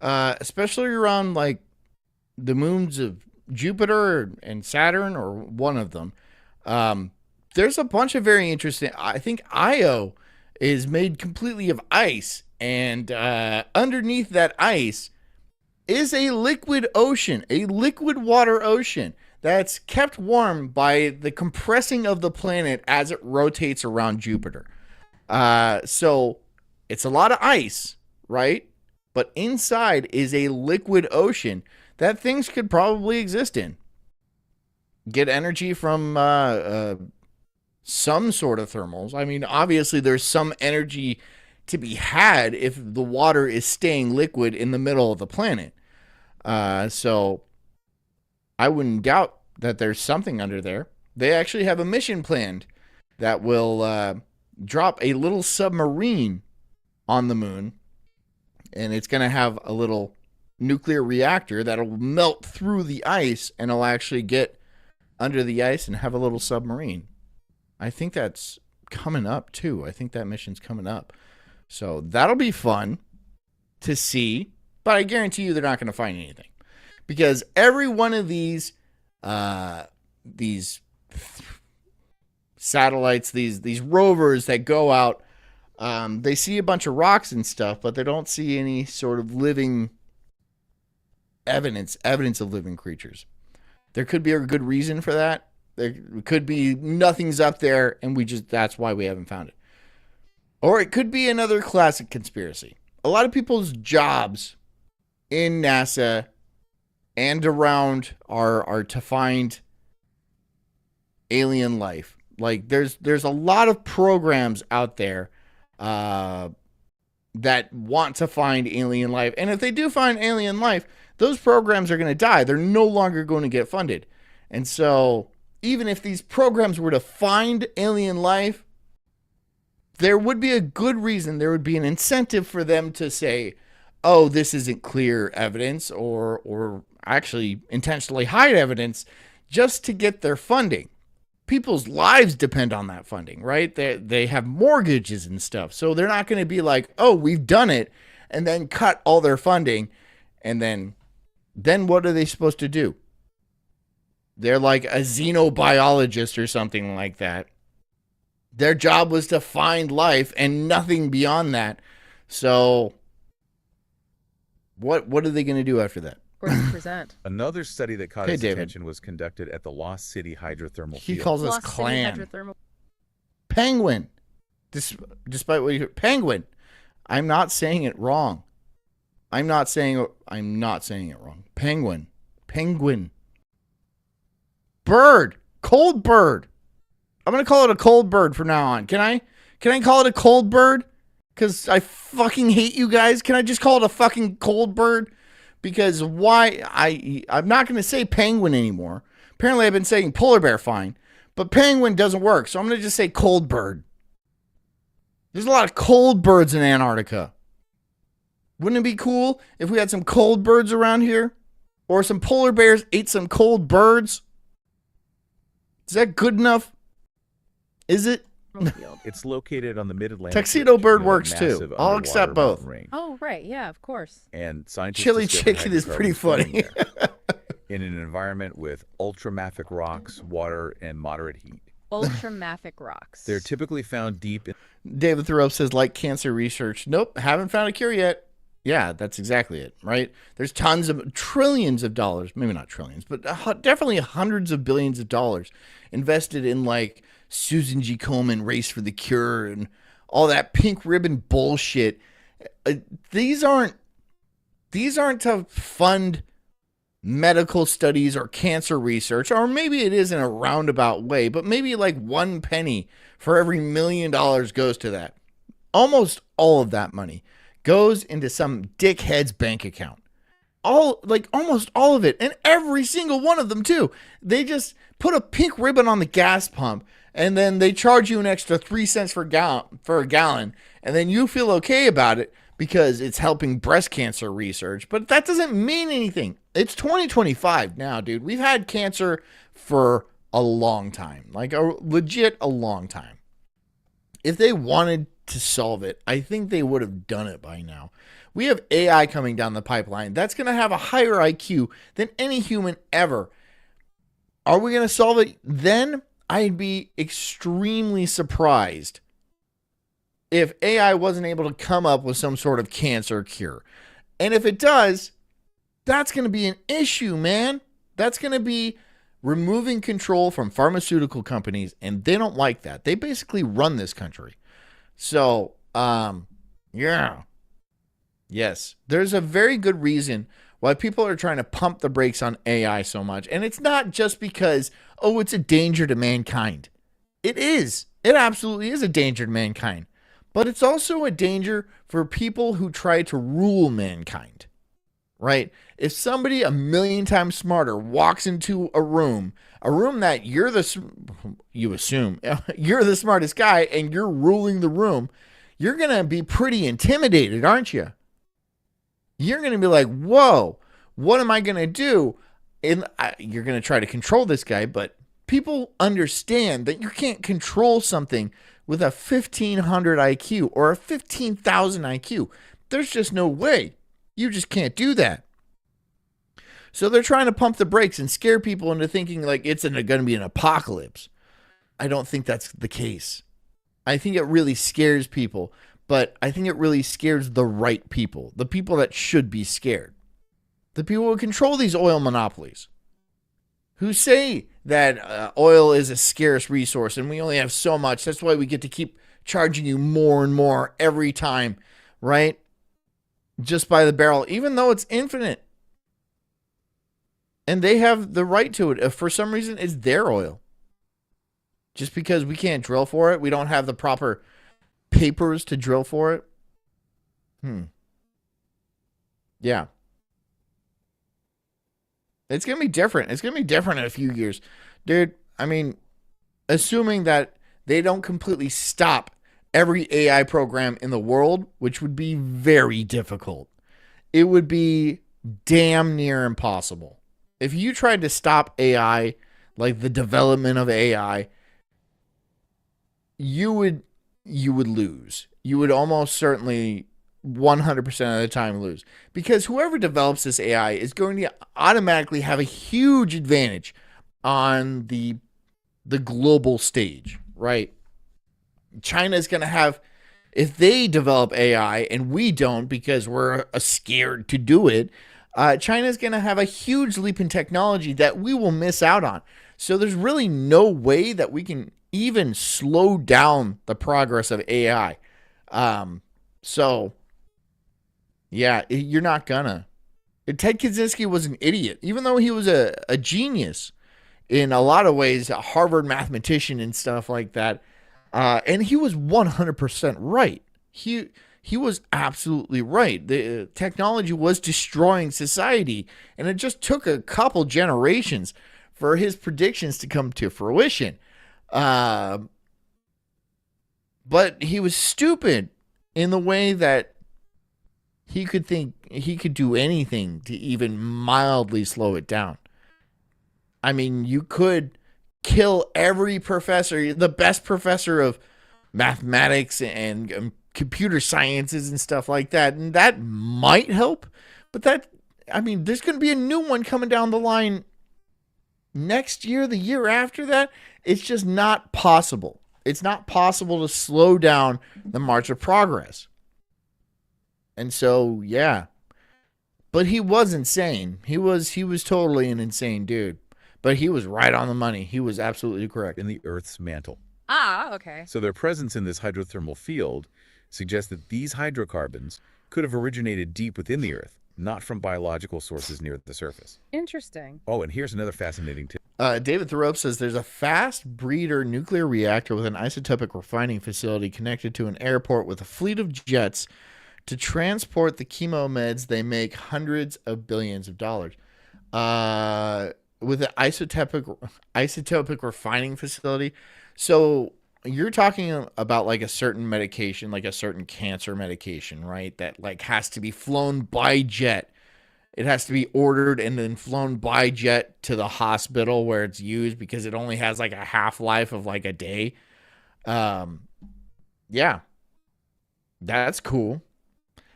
especially around like the moons of Jupiter and Saturn, or one of them. There's a bunch of very interesting. I think Io is made completely of ice, and underneath that ice is a liquid ocean, a liquid water ocean that's kept warm by the compressing of the planet as it rotates around Jupiter. So it's a lot of ice, right? But inside is a liquid ocean that things could probably exist in. Get energy from some sort of thermals. I mean, obviously there's some energy to be had if the water is staying liquid in the middle of the planet. So I wouldn't doubt that there's something under there. They actually have a mission planned that will drop a little submarine on the moon, and it's going to have a little nuclear reactor that'll melt through the ice, and it'll actually get under the ice and have a little submarine. I think that's coming up too. I think that mission's coming up. So that'll be fun to see, but I guarantee you they're not going to find anything, because every one of these satellites, these rovers that go out, they see a bunch of rocks and stuff, but they don't see any sort of living evidence of living creatures. There could be a good reason for that. There could be nothing's up there, and that's why we haven't found it. Or it could be another classic conspiracy. A lot of people's jobs in NASA and around are to find alien life. Like there's a lot of programs out there that want to find alien life. And if they do find alien life, those programs are going to die. They're no longer going to get funded. And so even if these programs were to find alien life, there would be a good reason, there would be an incentive for them to say, oh, this isn't clear evidence, or actually intentionally hide evidence just to get their funding. People's lives depend on that funding, right? They have mortgages and stuff. So they're not going to be like, oh, we've done it, and then cut all their funding. And then what are they supposed to do? They're like a xenobiologist or something like that. Their job was to find life and nothing beyond that. So what are they going to do after that? Or to present. Another study that caught his attention was conducted at the Lost City hydrothermal He field. calls us Lost City clan. hydrothermal. Penguin. Despite what you hear. Penguin. I'm not saying it wrong. I'm not saying it wrong. Penguin. Penguin. Bird. Cold bird. I'm going to call it a cold bird from now on. Can I call it a cold bird? Because I fucking hate you guys. Can I just call it a fucking cold bird? Because why? I'm not going to say penguin anymore. Apparently I've been saying polar bear fine. But penguin doesn't work. So I'm going to just say cold bird. There's a lot of cold birds in Antarctica. Wouldn't it be cool if we had some cold birds around here? Or some polar bears ate some cold birds? Is that good enough? Is it? It's located on the Mid-Atlantic. Tuxedo Ridge, bird near the works too. massive I'll underwater accept both. mountain range. Oh, right. Yeah, of course. And scientists Chili discovered chicken is pretty hydrocarbons funny. floating there in an environment with ultramafic rocks, water, and moderate heat. Ultramafic rocks. They're typically found deep in David Thoreau says, like cancer research. Nope, haven't found a cure yet. Yeah, that's exactly it, right? There's trillions of dollars, maybe not trillions, but definitely hundreds of billions of dollars invested in like Susan G. Komen Race for the Cure and all that pink ribbon bullshit. These aren't to fund medical studies or cancer research, or maybe it is in a roundabout way, but maybe like 1 penny for every $1 million goes to that. Almost all of that money goes into some dickhead's bank account. Almost all of it, and every single one of them too. They just put a pink ribbon on the gas pump, and then they charge you an extra 3 cents for a gallon, and then you feel okay about it because it's helping breast cancer research. But that doesn't mean anything. It's 2025 now, dude. We've had cancer for a long time, like a long time. If they wanted to solve it, I think they would have done it by now. We have AI coming down the pipeline that's going to have a higher IQ than any human ever. Are we going to solve it then? I'd be extremely surprised if AI wasn't able to come up with some sort of cancer cure. And if it does, that's going to be an issue, man. That's going to be removing control from pharmaceutical companies, and they don't like that. They basically run this country. So, yeah. Yes, there's a very good reason why people are trying to pump the brakes on AI so much. And it's not just because, oh, it's a danger to mankind. It is. It absolutely is a danger to mankind. But it's also a danger for people who try to rule mankind, right? If somebody 1,000,000 times smarter walks into a room that you assume you're the smartest guy and you're ruling the room, you're going to be pretty intimidated, aren't you? You're going to be like, whoa, what am I going to do? And you're going to try to control this guy, but people understand that you can't control something with a 1,500 IQ or a 15,000 IQ. There's just no way. You just can't do that. So they're trying to pump the brakes and scare people into thinking like it's going to be an apocalypse. I don't think that's the case. I think it really scares people, but I think it really scares the right people, the people that should be scared. The people who control these oil monopolies, who say that oil is a scarce resource and we only have so much. That's why we get to keep charging you more and more every time, right? Just by the barrel, even though it's infinite. And they have the right to it. If for some reason it's their oil. Just because we can't drill for it, we don't have the proper papers to drill for it. Hmm. Yeah. It's going to be different. It's going to be different in a few years. Dude, I mean, assuming that they don't completely stop every AI program in the world, which would be very difficult. It would be damn near impossible. If you tried to stop AI, like the development of AI, you would lose. You would almost certainly 100% of the time lose, because whoever develops this AI is going to automatically have a huge advantage on the global stage, right? China is going to have, if they develop AI and we don't because we're scared to do it, China is going to have a huge leap in technology that we will miss out on. So there's really no way that we can even slow down the progress of AI. So, yeah, you're not gonna. Ted Kaczynski was an idiot, even though he was a genius in a lot of ways, a Harvard mathematician and stuff like that. And he was 100% right. He was absolutely right. The technology was destroying society, and it just took a couple generations for his predictions to come to fruition. But he was stupid in the way that he could think he could do anything to even mildly slow it down. I mean, you could kill every professor, the best professor of mathematics and computer sciences and stuff like that, and that might help. But I mean, there's going to be a new one coming down the line next year, the year after that. It's just not possible. It's not possible to slow down the march of progress. And so, yeah. But he was insane. He was totally an insane dude. But he was right on the money. He was absolutely correct. In the Earth's mantle. Ah, okay. So their presence in this hydrothermal field suggests that these hydrocarbons could have originated deep within the Earth, not from biological sources near the surface. Interesting. Oh, and here's another fascinating tip. David Thoreau says there's a fast breeder nuclear reactor with an isotopic refining facility connected to an airport with a fleet of jets to transport the chemo meds they make hundreds of billions of dollars. With an isotopic refining facility. So you're talking about like a certain medication, like a certain cancer medication, right? That like has to be flown by jet. It has to be ordered and then flown by jet to the hospital where it's used because it only has like a half-life of like a day. Yeah. That's cool.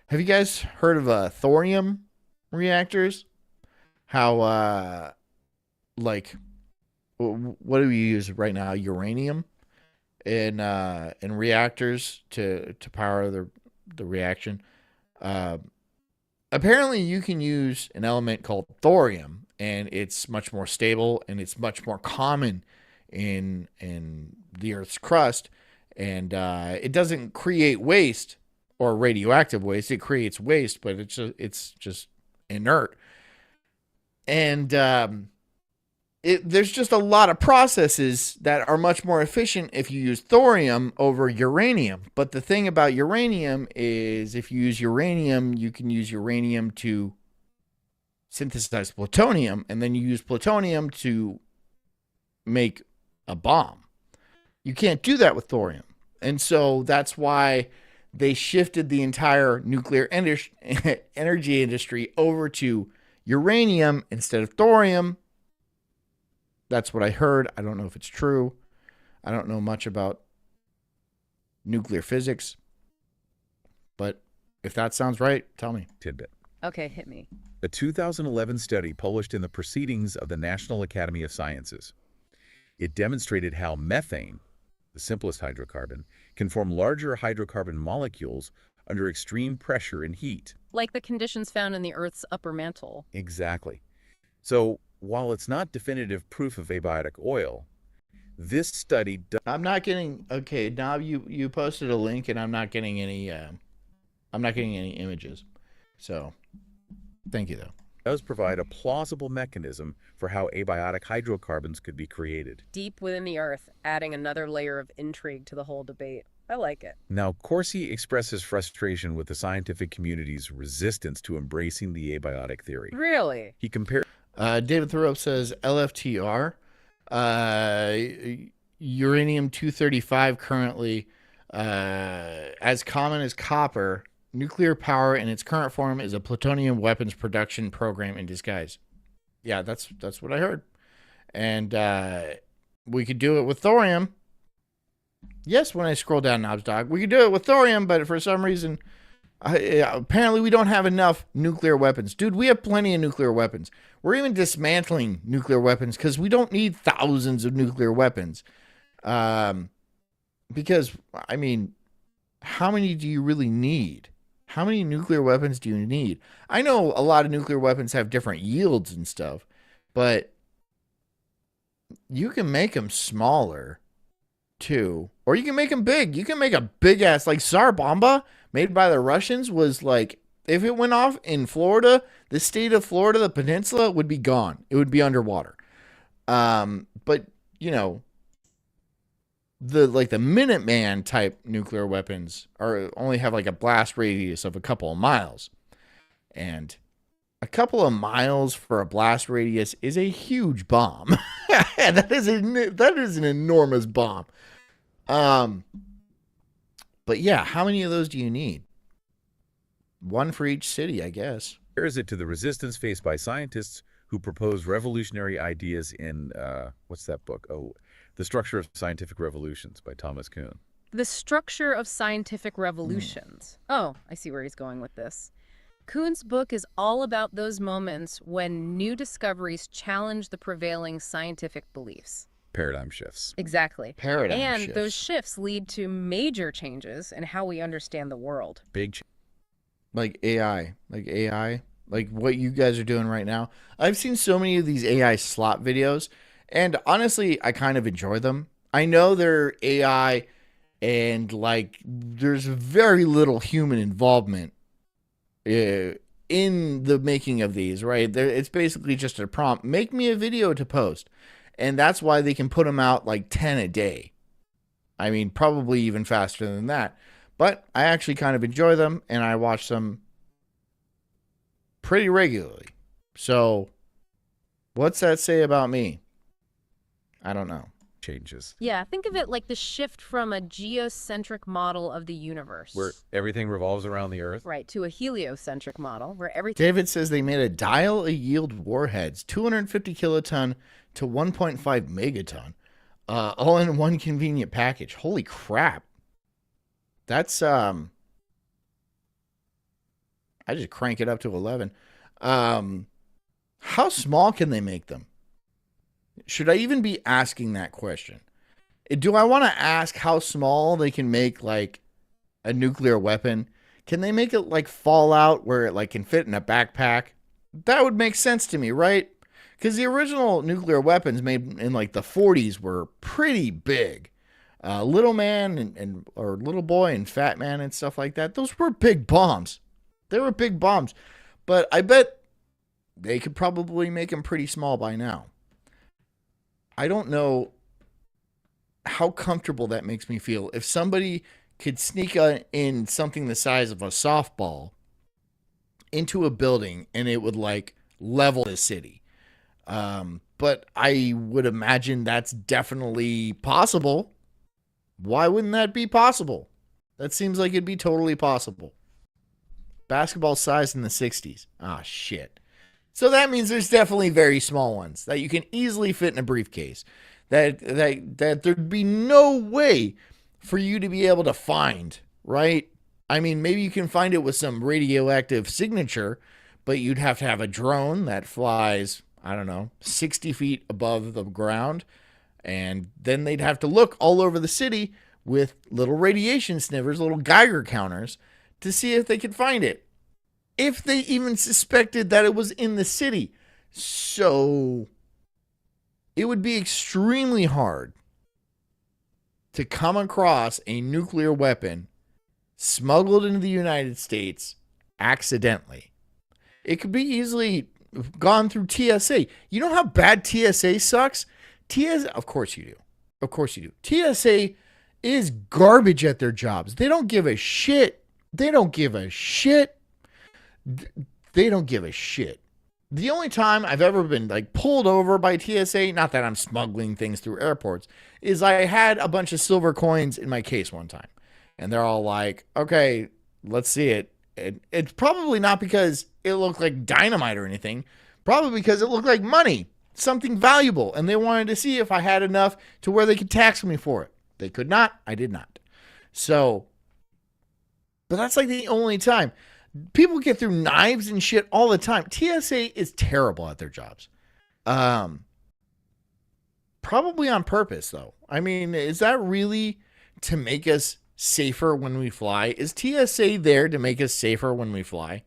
Have you guys heard of thorium reactors? How like what do we use right now? Uranium in reactors to power the reaction. Apparently, you can use an element called thorium, and it's much more stable and it's much more common in the Earth's crust, and it doesn't create waste or radioactive waste. It creates waste, but it's just inert. And there's just a lot of processes that are much more efficient if you use thorium over uranium. But the thing about uranium is if you use uranium, you can use uranium to synthesize plutonium, and then you use plutonium to make a bomb. You can't do that with thorium. And so that's why they shifted the entire nuclear energy industry over to uranium instead of thorium. That's what I heard. I don't know if it's true. I don't know much about nuclear physics. But if that sounds right, tell me. Tidbit. Okay, hit me. A 2011 study published in the Proceedings of the National Academy of Sciences. It demonstrated how methane, the simplest hydrocarbon, can form larger hydrocarbon molecules under extreme pressure and heat. Like the conditions found in the Earth's upper mantle. Exactly. So, while it's not definitive proof of abiotic oil, this study I'm not getting okay. Now you posted a link, and I'm not getting any. I'm not getting any images. So, thank you though. does provide a plausible mechanism for how abiotic hydrocarbons could be created. Deep within the Earth, adding another layer of intrigue to the whole debate. I like it. Now, Corsi expresses frustration with the scientific community's resistance to embracing the abiotic theory. Really? He compares David Thoreau says LFTR, uranium-235 currently, as common as copper. Nuclear power in its current form is a plutonium weapons production program in disguise. Yeah, that's what I heard. And we could do it with thorium. Yes, when I scroll down knobs, dog, we could do it with thorium, but for some reason, apparently we don't have enough nuclear weapons. Dude, we have plenty of nuclear weapons. We're even dismantling nuclear weapons because we don't need thousands of nuclear weapons. Because, I mean, how many do you really need? How many nuclear weapons do you need? I know a lot of nuclear weapons have different yields and stuff, but you can make them smaller too, or you can make them big. You can make a big ass, like Tsar Bomba made by the Russians was like, if it went off in Florida, the state of Florida, the peninsula would be gone. It would be underwater. But you know, the Minuteman type nuclear weapons only have like a blast radius of a couple of miles, and a couple of miles for a blast radius is a huge bomb. that is an enormous bomb. But yeah, how many of those do you need? One for each city, I guess. it to the resistance faced by scientists who propose revolutionary ideas in, what's that book? Oh, The Structure of Scientific Revolutions by Thomas Kuhn. The Structure of Scientific Revolutions. Oh, I see where he's going with this. Kuhn's book is all about those moments when new discoveries challenge the prevailing scientific beliefs. Paradigm shifts. Exactly. Paradigm shifts. And those shifts lead to major changes in how we understand the world. Big Like AI, like what you guys are doing right now. I've seen so many of these AI slop videos, and honestly, I kind of enjoy them. I know they're AI, and like there's very little human involvement in the making of these, right? It's basically just a prompt. Make me a video to post. And that's why they can put them out like 10 a day. I mean, probably even faster than that. But I actually kind of enjoy them, and I watch them pretty regularly. So, what's that say about me? I don't know. changes. Yeah, think of it like the shift from a geocentric model of the universe. Where everything revolves around the Earth. Right, to a heliocentric model where everything... David says they made a dial-a-yield warheads, 250 kiloton to 1.5 megaton, all in one convenient package. Holy crap. That's, I just crank it up to 11. How small can they make them? Should I even be asking that question? Do I want to ask how small they can make like a nuclear weapon? Can they make it like Fallout where it like can fit in a backpack? That would make sense to me, right? Because the original nuclear weapons made in like the 40s were pretty big. Little Man or Little Boy and Fat Man and stuff like that. Those were big bombs. They were big bombs. But I bet they could probably make them pretty small by now. I don't know how comfortable that makes me feel. If somebody could sneak in something the size of a softball into a building and it would like level the city. But I would imagine that's definitely possible. Why wouldn't that be possible? That seems like it'd be totally possible. Basketball size in the 60s. Ah, shit. So that means there's definitely very small ones that you can easily fit in a briefcase. That there'd be no way for you to be able to find, right? I mean, maybe you can find it with some radioactive signature, but you'd have to have a drone that flies, I don't know, 60 feet above the ground. And then they'd have to look all over the city with little radiation sniffers, little Geiger counters, to see if they could find it. If they even suspected that it was in the city. So it would be extremely hard to come across a nuclear weapon smuggled into the United States accidentally. It could be easily gone through TSA. You know how bad TSA sucks? Of course you do. Of course you do. TSA is garbage at their jobs. They don't give a shit. They don't give a shit. They don't give a shit. The only time I've ever been like pulled over by TSA, not that I'm smuggling things through airports, is I had a bunch of silver coins in my case one time. And they're all like, okay, let's see it. It's probably not because it looked like dynamite or anything. Probably because it looked like money, something valuable. And they wanted to see if I had enough to where they could tax me for it. They could not. I did not. So, but that's like the only time. People get through knives and shit all the time. TSA is terrible at their jobs. Probably on purpose, though. I mean, is that really to make us safer when we fly? Is TSA there to make us safer when we fly?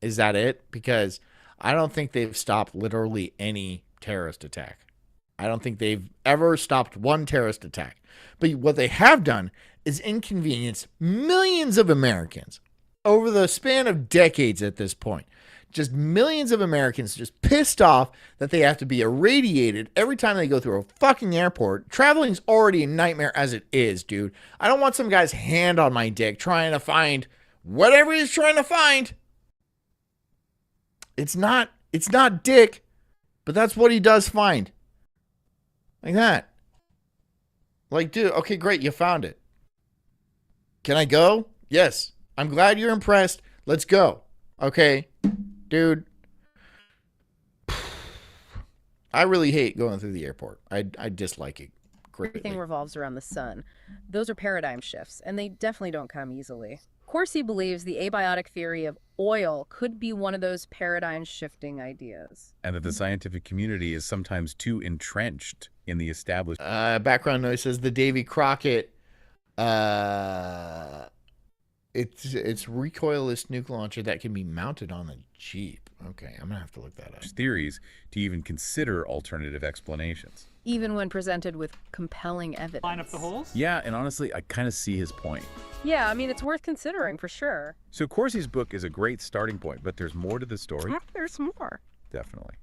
Is that it? Because I don't think they've stopped literally any terrorist attack. I don't think they've ever stopped one terrorist attack. But what they have done is inconvenience millions of Americans over the span of decades at this point. Just millions of Americans just pissed off that they have to be irradiated every time they go through a fucking airport. Traveling's already a nightmare as it is, dude. I don't want some guy's hand on my dick trying to find whatever he's trying to find. It's not dick, but that's what he does find. Like that. Like, dude, okay, great, you found it. Can I go? Yes. I'm glad you're impressed. Let's go. Okay, dude. I really hate going through the airport. I dislike it greatly. Everything revolves around the sun. Those are paradigm shifts, and they definitely don't come easily. Corsi believes the abiotic theory of oil could be one of those paradigm-shifting ideas. And that the scientific community is sometimes too entrenched in the established... Background noise says the Davy Crockett... It's recoilless nuke launcher that can be mounted on a Jeep. Okay, I'm going to have to look that up. theories to even consider alternative explanations. Even when presented with compelling evidence. Line up the holes? Yeah, and honestly, I kind of see his point. Yeah, I mean, it's worth considering for sure. So Corsi's book is a great starting point, but there's more to the story. There's more. Definitely.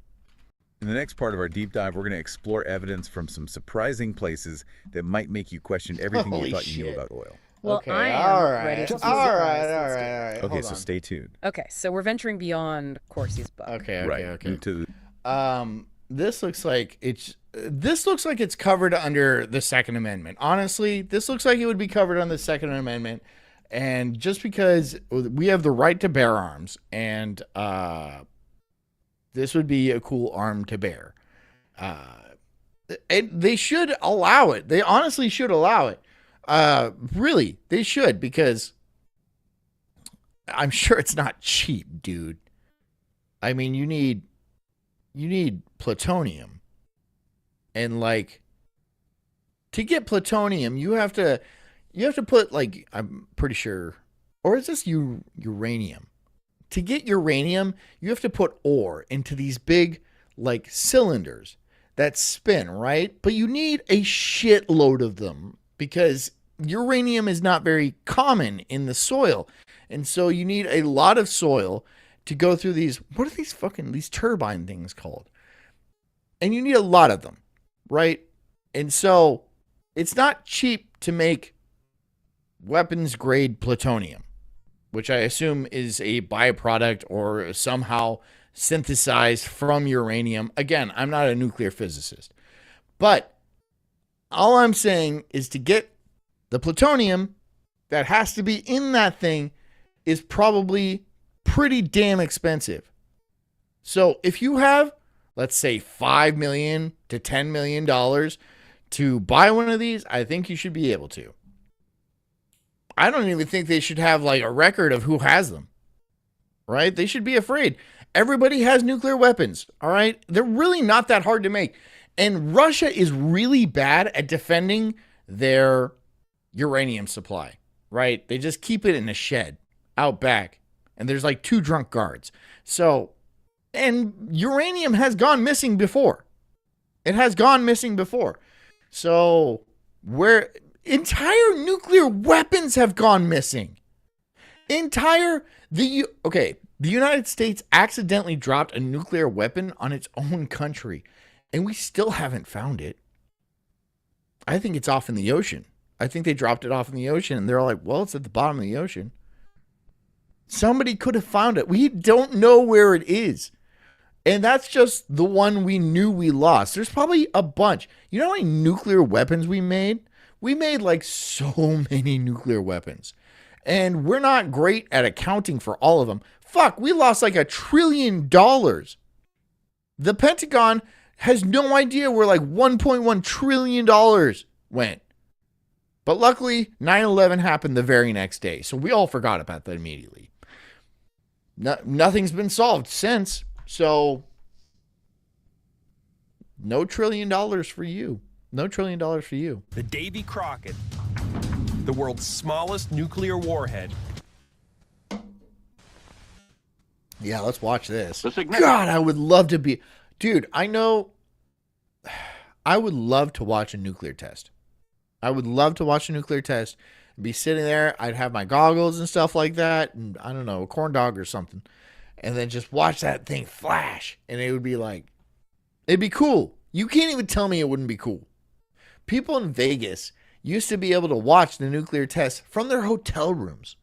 In the next part of our deep dive, we're going to explore evidence from some surprising places that might make you question everything Holy you thought you shit. knew about oil. Well, okay, I am all right, ready to be all right, surprised. all right. Okay, Hold so on. stay tuned. Okay, so we're venturing beyond Corsi's book. Okay, right. okay. To This looks like it's covered under the Second Amendment. Honestly, this looks like it would be covered on the Second Amendment, and just because we have the right to bear arms, and this would be a cool arm to bear. They should allow it. They honestly should allow it. Really, they should, because I'm sure it's not cheap, dude. I mean, you need plutonium, and like, to get plutonium, you have to put, like, I'm pretty sure, or is this uranium? To get uranium, you have to put ore into these big, like, cylinders that spin, right? But you need a shitload of them, because uranium is not very common in the soil. And so you need a lot of soil to go through these, what are these turbine things called? And you need a lot of them, right? And so it's not cheap to make weapons grade plutonium, which I assume is a byproduct or somehow synthesized from uranium. Again, I'm not a nuclear physicist, but all I'm saying is to get the plutonium that has to be in that thing is probably pretty damn expensive. So if you have, let's say, $5 million to $10 million to buy one of these, I think you should be able to. I don't even think they should have like a record of who has them, right? They should be afraid. Everybody has nuclear weapons, all right? They're really not that hard to make. And Russia is really bad at defending their uranium supply, right? They just keep it in a shed out back, and there's like 2 drunk guards. So, and uranium has gone missing before. It has gone missing before. So, where entire nuclear weapons have gone missing. The United States accidentally dropped a nuclear weapon on its own country, and we still haven't found it. I think it's off in the ocean. I think they dropped it off in the ocean, and they're all like, well, it's at the bottom of the ocean. Somebody could have found it. We don't know where it is. And that's just the one we knew we lost. There's probably a bunch. You know how many nuclear weapons we made? We made like so many nuclear weapons. And we're not great at accounting for all of them. Fuck, we lost like $1 trillion. The Pentagon has no idea where like $1.1 trillion went. But luckily, 9/11 happened the very next day. So we all forgot about that immediately. Nothing's been solved since. So, no $1 trillion for you. No $1 trillion for you. The Davy Crockett, the world's smallest nuclear warhead. Yeah, let's watch this. God, I would love to be... Dude, I know... I would love to watch a nuclear test. I would love to watch a nuclear test. Be sitting there. I'd have my goggles and stuff like that. And I don't know, a corn dog or something. And then just watch that thing flash. And it would be like... It'd be cool. You can't even tell me it wouldn't be cool. People in Vegas used to be able to watch the nuclear test from their hotel rooms.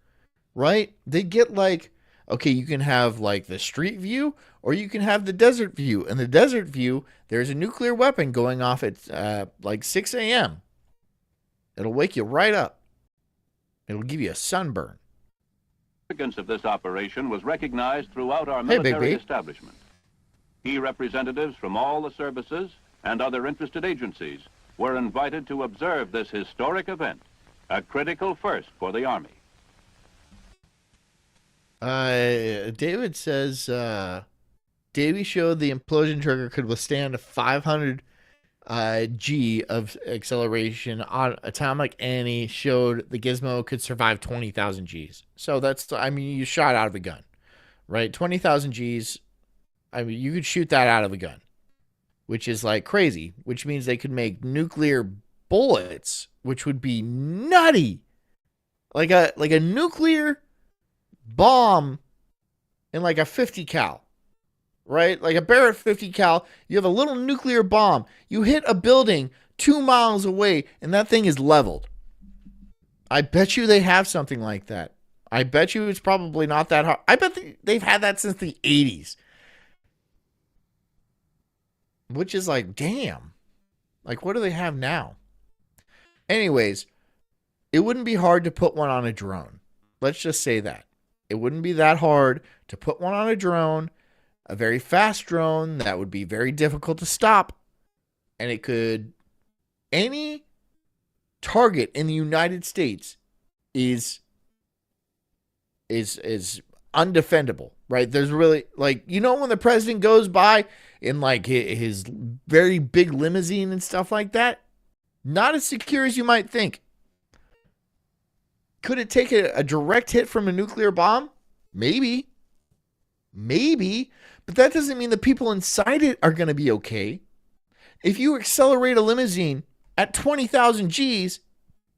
Right? They get like... Okay, you can have like the street view or you can have the desert view. In the desert view, there's a nuclear weapon going off at like 6 a.m. It'll wake you right up. It'll give you a sunburn. The significance of this operation was recognized throughout our military establishment. Key representatives from all the services and other interested agencies were invited to observe this historic event, a critical first for the Army. David says, Davy showed the implosion trigger could withstand a 500 G of acceleration. Atomic Annie showed the gizmo could survive 20,000 Gs. So that's, I mean, you shot out of a gun, right? 20,000 Gs. I mean, you could shoot that out of a gun, which is like crazy, which means they could make nuclear bullets, which would be nutty. Like a nuclear bomb in like a 50 cal, right? Like a Barrett 50 cal. You have a little nuclear bomb. You hit a building 2 miles away and that thing is leveled. I bet you they have something like that. I bet you it's probably not that hard. I bet they've had that since the 80s. Which is like, damn. Like, what do they have now? Anyways, it wouldn't be hard to put one on a drone. Let's just say that. It wouldn't be that hard to put one on a drone, a very fast drone that would be very difficult to stop. And it could, any target in the United States is undefendable, right? There's really, like, you know, when the president goes by in like his very big limousine and stuff like that, not as secure as you might think. Could it take a direct hit from a nuclear bomb? Maybe. But that doesn't mean the people inside it are going to be okay. If you accelerate a limousine at 20,000 Gs,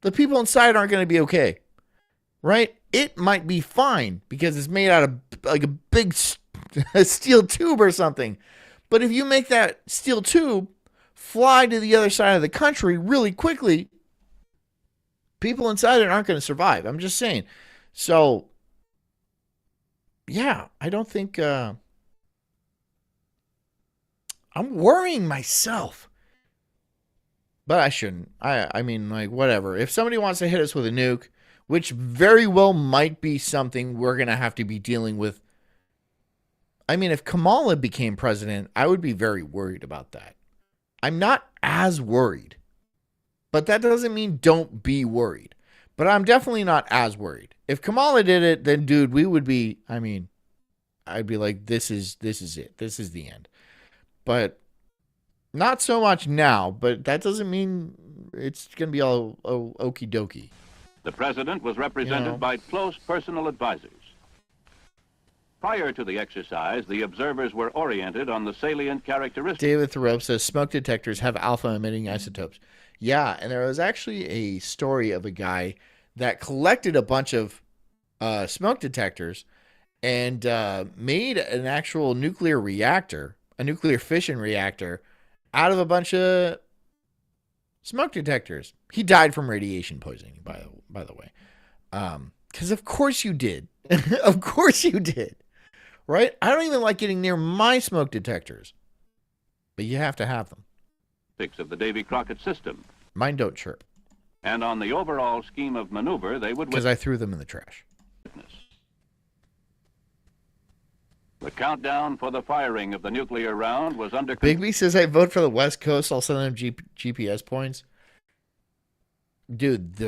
the people inside aren't going to be okay. Right? It might be fine because it's made out of like a big steel tube or something. But if you make that steel tube fly to the other side of the country really quickly, people inside it aren't going to survive. I'm just saying. So, yeah, I don't think... I'm worrying myself. But I shouldn't. I mean, like, whatever. If somebody wants to hit us with a nuke, which very well might be something we're going to have to be dealing with. I mean, if Kamala became president, I would be very worried about that. I'm not as worried. But that doesn't mean don't be worried. But I'm definitely not as worried. If Kamala did it, then dude, we would be, I mean, I'd be like, this is it. This is the end. But not so much now, but that doesn't mean it's going to be all okie dokie. The president was represented by close personal advisors. Prior to the exercise, the observers were oriented on the salient characteristics. David Thoreau says smoke detectors have alpha-emitting isotopes. Yeah, and there was actually a story of a guy that collected a bunch of smoke detectors and made an actual nuclear reactor, a nuclear fission reactor, out of a bunch of Smoke detectors. He died from radiation poisoning, by the way. Because of course you did. Of course you did. Right? I don't even like getting near my smoke detectors. But you have to have them. Of the Davy Crockett system. Mine don't chirp. And on the overall scheme of maneuver, they would because I threw them in the trash. Witness. The countdown for the firing of the nuclear round was under... Bigby says, I vote for the West Coast. I'll send them GPS points. Dude,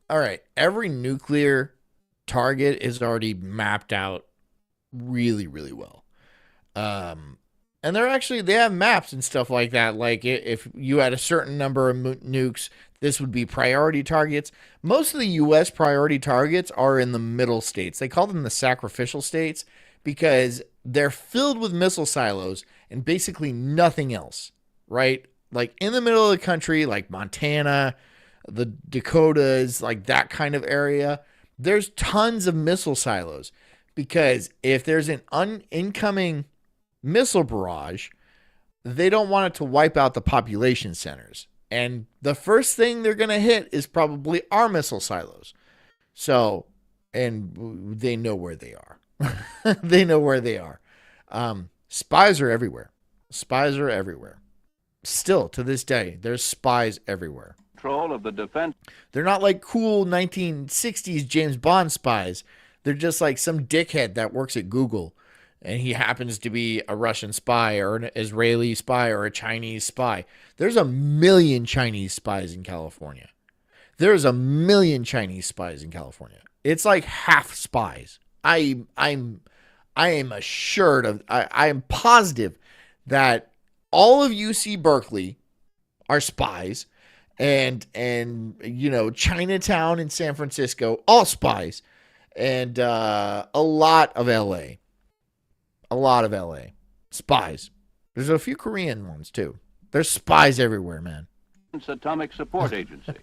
all right. Every nuclear target is already mapped out really, really well. And they have maps and stuff like that. Like if you had a certain number of nukes, this would be priority targets. Most of the U.S. priority targets are in the middle states. They call them the sacrificial states because they're filled with missile silos and basically nothing else, right? Like in the middle of the country, like Montana, the Dakotas, like that kind of area, there's tons of missile silos because if there's an incoming missile barrage, they don't want it to wipe out the population centers. And the first thing they're going to hit is probably our missile silos. So, and they know where they are. They know where they are. Spies are everywhere. Spies are everywhere. Still, to this day, there's spies everywhere. Control of the defense. They're not like cool 1960s James Bond spies. They're just like some dickhead that works at Google. And he happens to be a Russian spy or an Israeli spy or a Chinese spy. There's a million Chinese spies in California. There's a million Chinese spies in California. It's like half spies. I am assured of, I am positive that all of UC Berkeley are spies and you know, Chinatown in San Francisco, all spies, and a lot of LA. A lot of LA. Spies. There's a few Korean ones too. There's spies everywhere, man. Atomic Support Agency.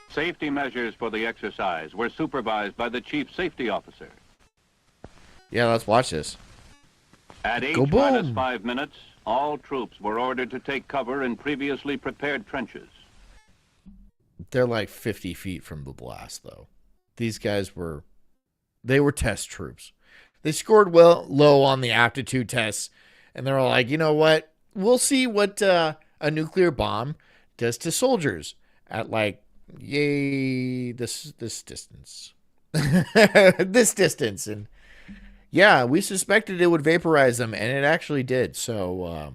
Safety measures for the exercise were supervised by the chief safety officer. Yeah, let's watch this. At Go boom. H-5 minutes, all troops were ordered to take cover in previously prepared trenches. They're like 50 feet from the blast, though. These guys were... They were test troops. They scored well low on the aptitude tests, and they're all like, you know what? We'll see what a nuclear bomb does to soldiers at like, yay, this distance. This distance. And yeah, we suspected it would vaporize them, and it actually did. So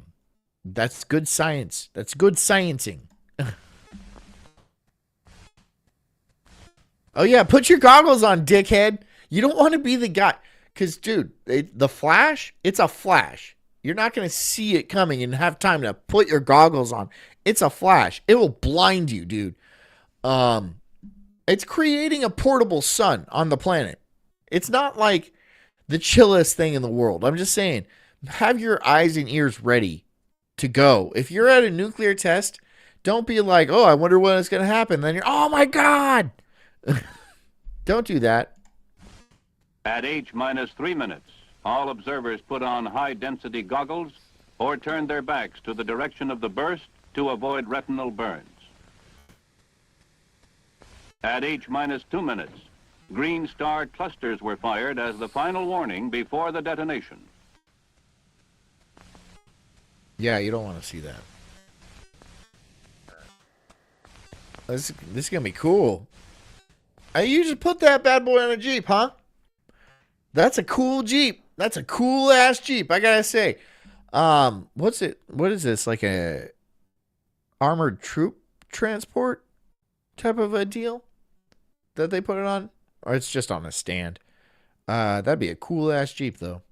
that's good science. That's good sciencing. Oh, yeah, put your goggles on, dickhead. You don't want to be the guy. Because, dude, the flash, it's a flash. You're not going to see it coming and have time to put your goggles on. It's a flash. It will blind you, dude. It's creating a portable sun on the planet. It's not like the chillest thing in the world. I'm just saying, have your eyes and ears ready to go. If you're at a nuclear test, don't be like, oh, I wonder when it's going to happen. Then you're, oh, my God. Don't do that. At H-3 minutes, all observers put on high-density goggles or turned their backs to the direction of the burst to avoid retinal burns. At H-2 minutes, green star clusters were fired as the final warning before the detonation. Yeah, you don't want to see that. This is going to be cool. You just put that bad boy on a Jeep, huh? That's a cool Jeep. That's a cool ass Jeep, I gotta say. What is this? Like a armored troop transport type of a deal that they put it on? Or it's just on a stand. That'd be a cool ass Jeep though.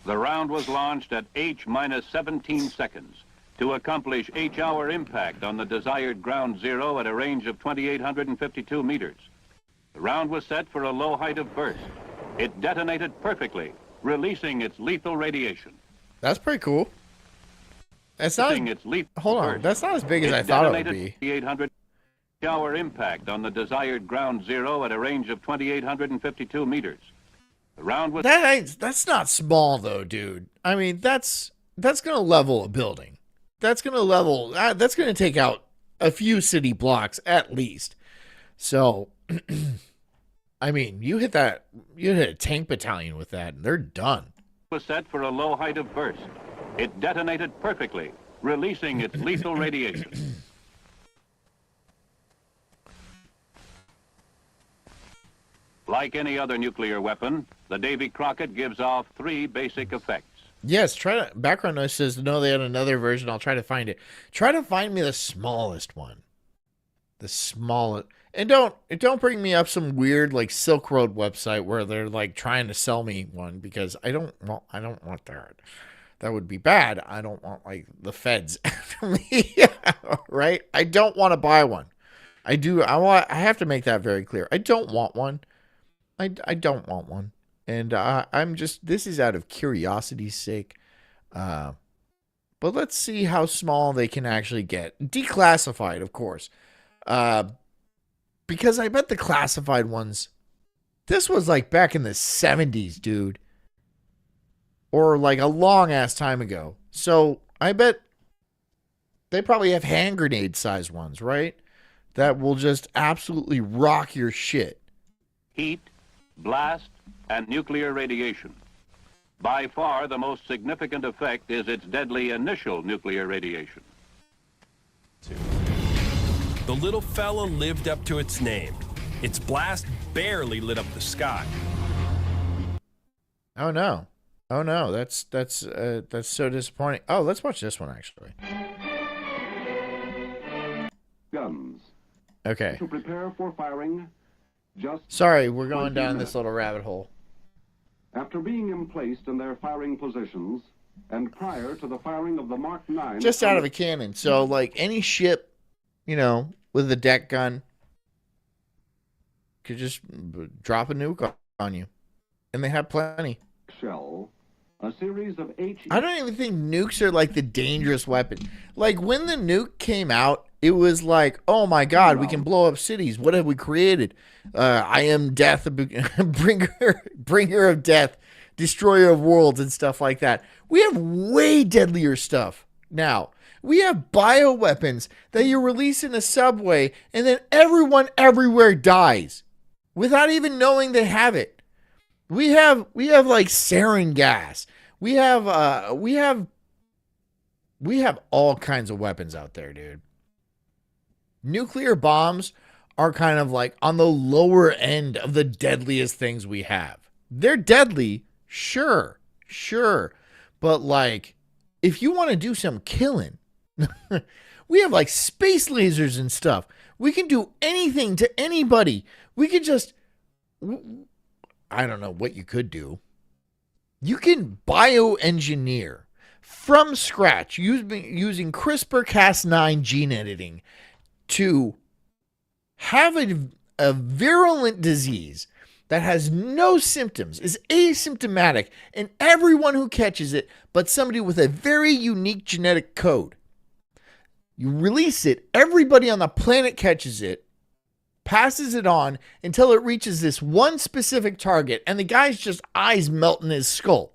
The round was launched at H-17 seconds to accomplish H-hour impact on the desired ground zero at a range of 2,852 meters. The round was set for a low height of burst. It detonated perfectly, releasing its lethal radiation. That's pretty cool. That's not hold on, that's not as big as I thought it would be. 800 hour impact on the desired ground zero at a range of 2,852 meters. The round was... That's not small though, dude. I mean, that's that's going to level a building. That's going to level, that's going to take out a few city blocks at least. So, I mean, you hit a tank battalion with that, and they're done. Was set for a low height of burst. It detonated perfectly, releasing its lethal radiation. Like any other nuclear weapon, the Davy Crockett gives off 3 basic effects. Yes, background noise says, no, they had another version. I'll try to find it. Try to find me the smallest one. The smallest. And don't bring me up some weird like Silk Road website where they're like trying to sell me one, because I don't want that. That would be bad. I don't want like the feds after me. Right? I don't want to buy one. I have to make that very clear. I don't want one. I don't want one. And this is out of curiosity's sake. But let's see how small they can actually get. Declassified, of course. Because I bet the classified ones, this was like back in the 70s, dude. Or like a long ass time ago. So I bet they probably have hand grenade size ones, right? That will just absolutely rock your shit. Heat, blast, and nuclear radiation. By far, the most significant effect is its deadly initial nuclear radiation. The little fella lived up to its name. Its blast barely lit up the sky. Oh no. Oh no, that's so disappointing. Oh, let's watch this one actually. Guns. Okay. To prepare for firing, just sorry, we're going 20 down minutes. this little rabbit hole. After being emplaced in their firing positions, and prior to the firing of the Mark 9... Just out of a cannon. So, like, any ship, you know, with a deck gun could just drop a nuke on you. And they have plenty. Shell, a series of I don't even think nukes are, like, the dangerous weapon. Like, when the nuke came out, it was like, oh, my God, we can blow up cities. What have we created? I am death, bringer of death, destroyer of worlds, and stuff like that. We have way deadlier stuff now. We have bioweapons that you release in a subway, and then everyone everywhere dies without even knowing they have it. We have like sarin gas. We have all kinds of weapons out there, dude. Nuclear bombs are kind of like on the lower end of the deadliest things we have. They're deadly, sure. But like, if you want to do some killing, we have like space lasers and stuff. We can do anything to anybody. We can just, I don't know what you could do. You can bioengineer from scratch using CRISPR-Cas9 gene editing to have a virulent disease that has no symptoms, is asymptomatic, and everyone who catches it, but somebody with a very unique genetic code. You release it, everybody on the planet catches it, passes it on until it reaches this one specific target, and the guy's just eyes melt in his skull.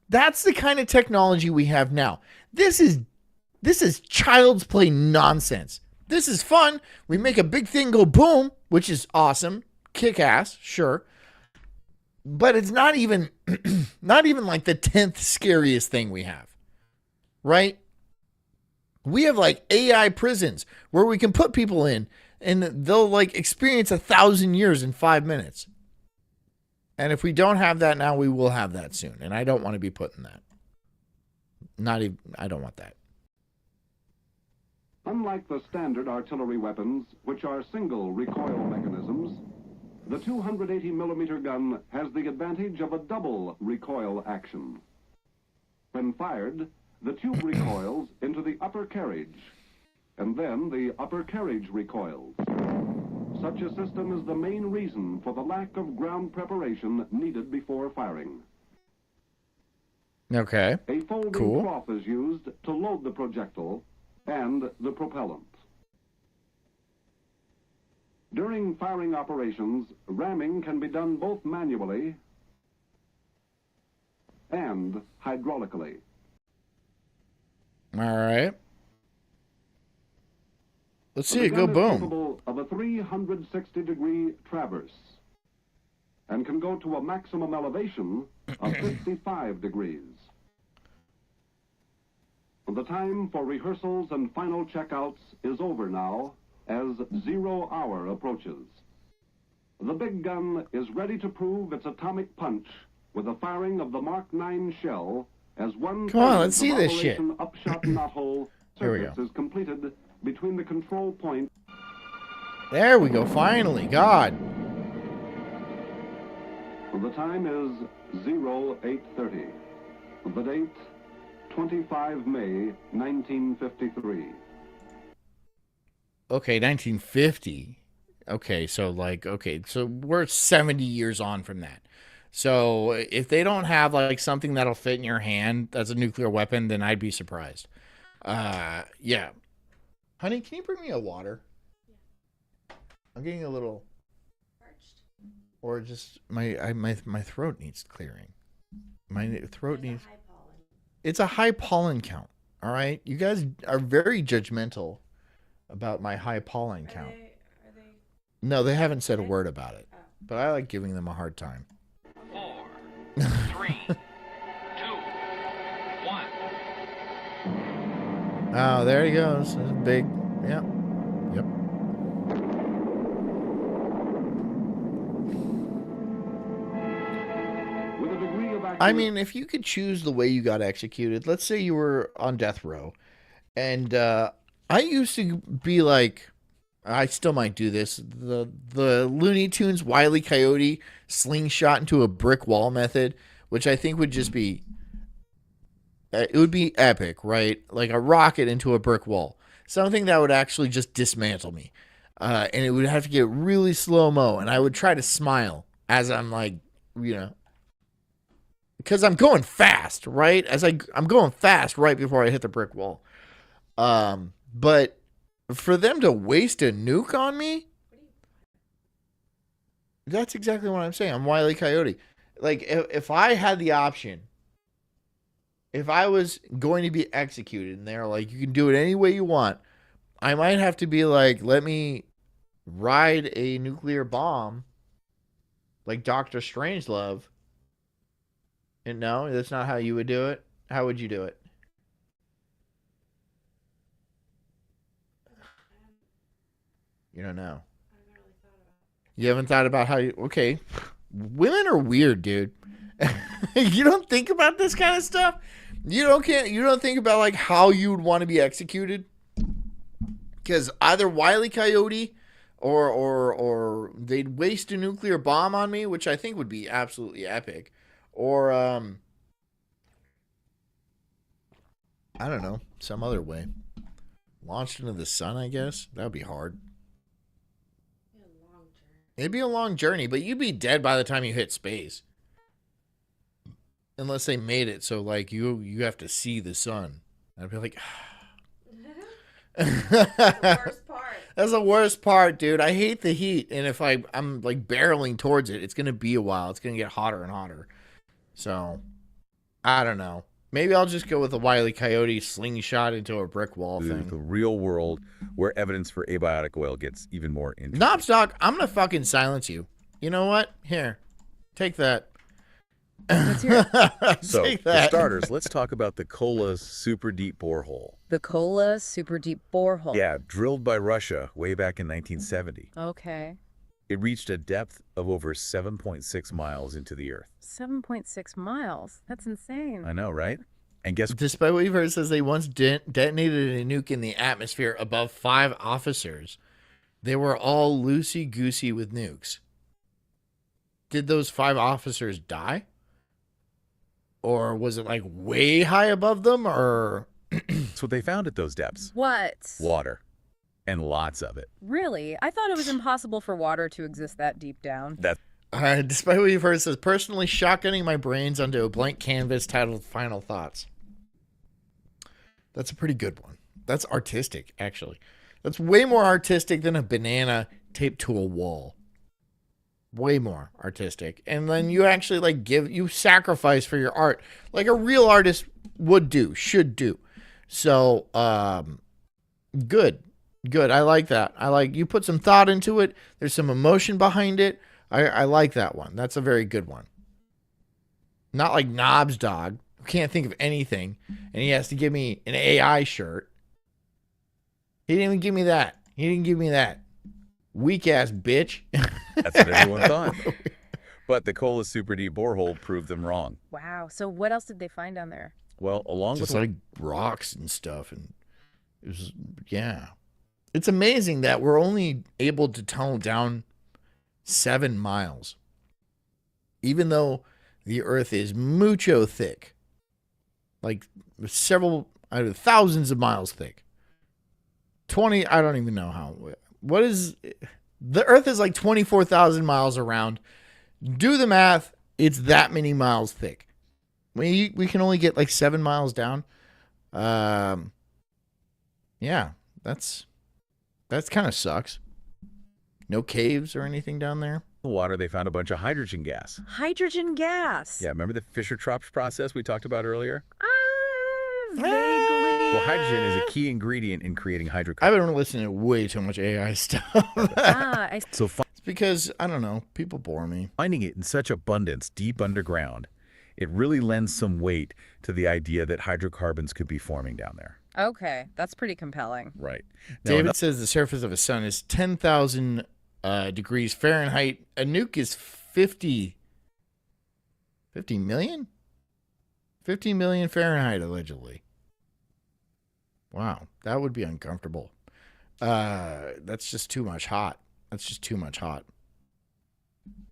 That's the kind of technology we have now. This is child's play nonsense. This is fun. We make a big thing go boom, which is awesome. Kick ass, sure. But it's not even like the 10th scariest thing we have. Right? We have like AI prisons where we can put people in and they'll like experience 1,000 years in 5 minutes. And if we don't have that now, we will have that soon. And I don't want to be put in that. I don't want that. Unlike the standard artillery weapons, which are single recoil mechanisms, the 280mm gun has the advantage of a double recoil action. When fired, the tube recoils into the upper carriage, and then the upper carriage recoils. Such a system is the main reason for the lack of ground preparation needed before firing. Okay. A folding Cool. cloth is used to load the projectile and the propellant. During firing operations, ramming can be done both manually and hydraulically. All right. Let's see The it go gun is boom. capable of a 360-degree traverse and can go to a maximum elevation of 55 degrees. The time for rehearsals and final checkouts is over now as 0 hour approaches. The big gun is ready to prove its atomic punch with the firing of the Mark 9 shell as one Come on, phase let's see of this shit. Operation Upshot Knothole Here we circuits go. is completed between the control point. There we go. Finally. God. The time is 0830. The date, 25 May 1953. Okay, 1950. Okay, so we're 70 years on from that. So if they don't have like something that'll fit in your hand that's a nuclear weapon, then I'd be surprised. Yeah. Honey, can you bring me a water? I'm getting a little parched. Or just my throat needs clearing. My throat needs. It's a high pollen count. All right, you guys are very judgmental about my high pollen count. Are they... No, they haven't said a word about it, but I like giving them a hard time. 4, 3, 2, 1. Oh, there he goes. That's big. Yeah. Yep. With a degree of I mean, if you could choose the way you got executed, let's say you were on death row, and I used to be like, I still might do this, the Looney Tunes Wile E. Coyote slingshot into a brick wall method, which I think would just be, it would be epic, right? Like a rocket into a brick wall. Something that would actually just dismantle me. And it would have to get really slow-mo, and I would try to smile as I'm like, because I'm going fast, right? I'm going fast right before I hit the brick wall. But for them to waste a nuke on me, that's exactly what I'm saying. I'm Wile E. Coyote. Like, if I had the option, if I was going to be executed, and they're like, you can do it any way you want, I might have to be like, let me ride a nuclear bomb like Dr. Strangelove. And no, that's not how you would do it. How would you do it? You don't know. You haven't thought about how you... Okay. Women are weird, dude. You don't think about this kind of stuff? You don't think about like how you would want to be executed? Because either Wile E. Coyote or they'd waste a nuclear bomb on me, which I think would be absolutely epic. Or I don't know, some other way. Launched into the sun, I guess. That would be hard. It'd be a long journey, but you'd be dead by the time you hit space. Unless they made it so like you have to see the sun. I'd be like, That's the worst part. That's the worst part, dude. I hate the heat, and if I'm like barreling towards it, it's gonna be a while. It's gonna get hotter and hotter. So, I don't know. Maybe I'll just go with the Wile E. Coyote slingshot into a brick wall thing. The real world where evidence for abiotic oil gets even more interesting. Knobstock, I'm going to fucking silence you. You know what? Here. Take that. Let's hear it. So, Take for that. starters, let's talk about the Kola super deep borehole. The Kola super deep borehole. Yeah, drilled by Russia way back in 1970. Okay. It reached a depth of over 7.6 miles into the earth. 7.6 miles. That's insane. I know, right? And guess Despite what you've heard, it says they once detonated a nuke in the atmosphere above 5 officers. They were all loosey-goosey with nukes. Did those 5 officers die? Or was it like way high above them? Or that's what they found at those depths. What? Water. And lots of it. Really? I thought it was impossible for water to exist that deep down. despite what you've heard, it says, personally shotgunning my brains onto a blank canvas titled Final Thoughts. That's a pretty good one. That's artistic, actually. That's way more artistic than a banana taped to a wall. Way more artistic. And then you actually you sacrifice for your art like a real artist would do, should do. So, good. Good. I like that. I like you put some thought into it. There's some emotion behind it. I like that one. That's a very good one. Not like Knob's dog, who can't think of anything, and he has to give me an AI shirt. He didn't even give me that. He didn't give me that. Weak ass bitch. That's what everyone thought. But the Kola super deep borehole proved them wrong. Wow. So what else did they find down there? Well, along Just with like rocks and stuff, and it was It's amazing that we're only able to tunnel down 7 miles, even though the Earth is mucho thick, like several thousands of miles thick. 20, I don't even know how. What is the Earth is like 24,000 miles around. Do the math. It's that many miles thick. We can only get like 7 miles down. Yeah, that's kind of sucks. No caves or anything down there. the water, they found a bunch of hydrogen gas. Hydrogen gas. Yeah, remember the Fischer-Tropsch process we talked about earlier? Vaguely. Well, hydrogen is a key ingredient in creating hydrocarbons. I've been listening to way too much AI stuff. So It's because, I don't know, people bore me. finding it in such abundance deep underground, it really lends some weight to the idea that hydrocarbons could be forming down there. Okay, that's pretty compelling. Right. David says the surface of a sun is 10,000 degrees Fahrenheit. A nuke is 50 million? 50 million Fahrenheit, allegedly. Wow, that would be uncomfortable. That's just too much hot. That's just too much hot.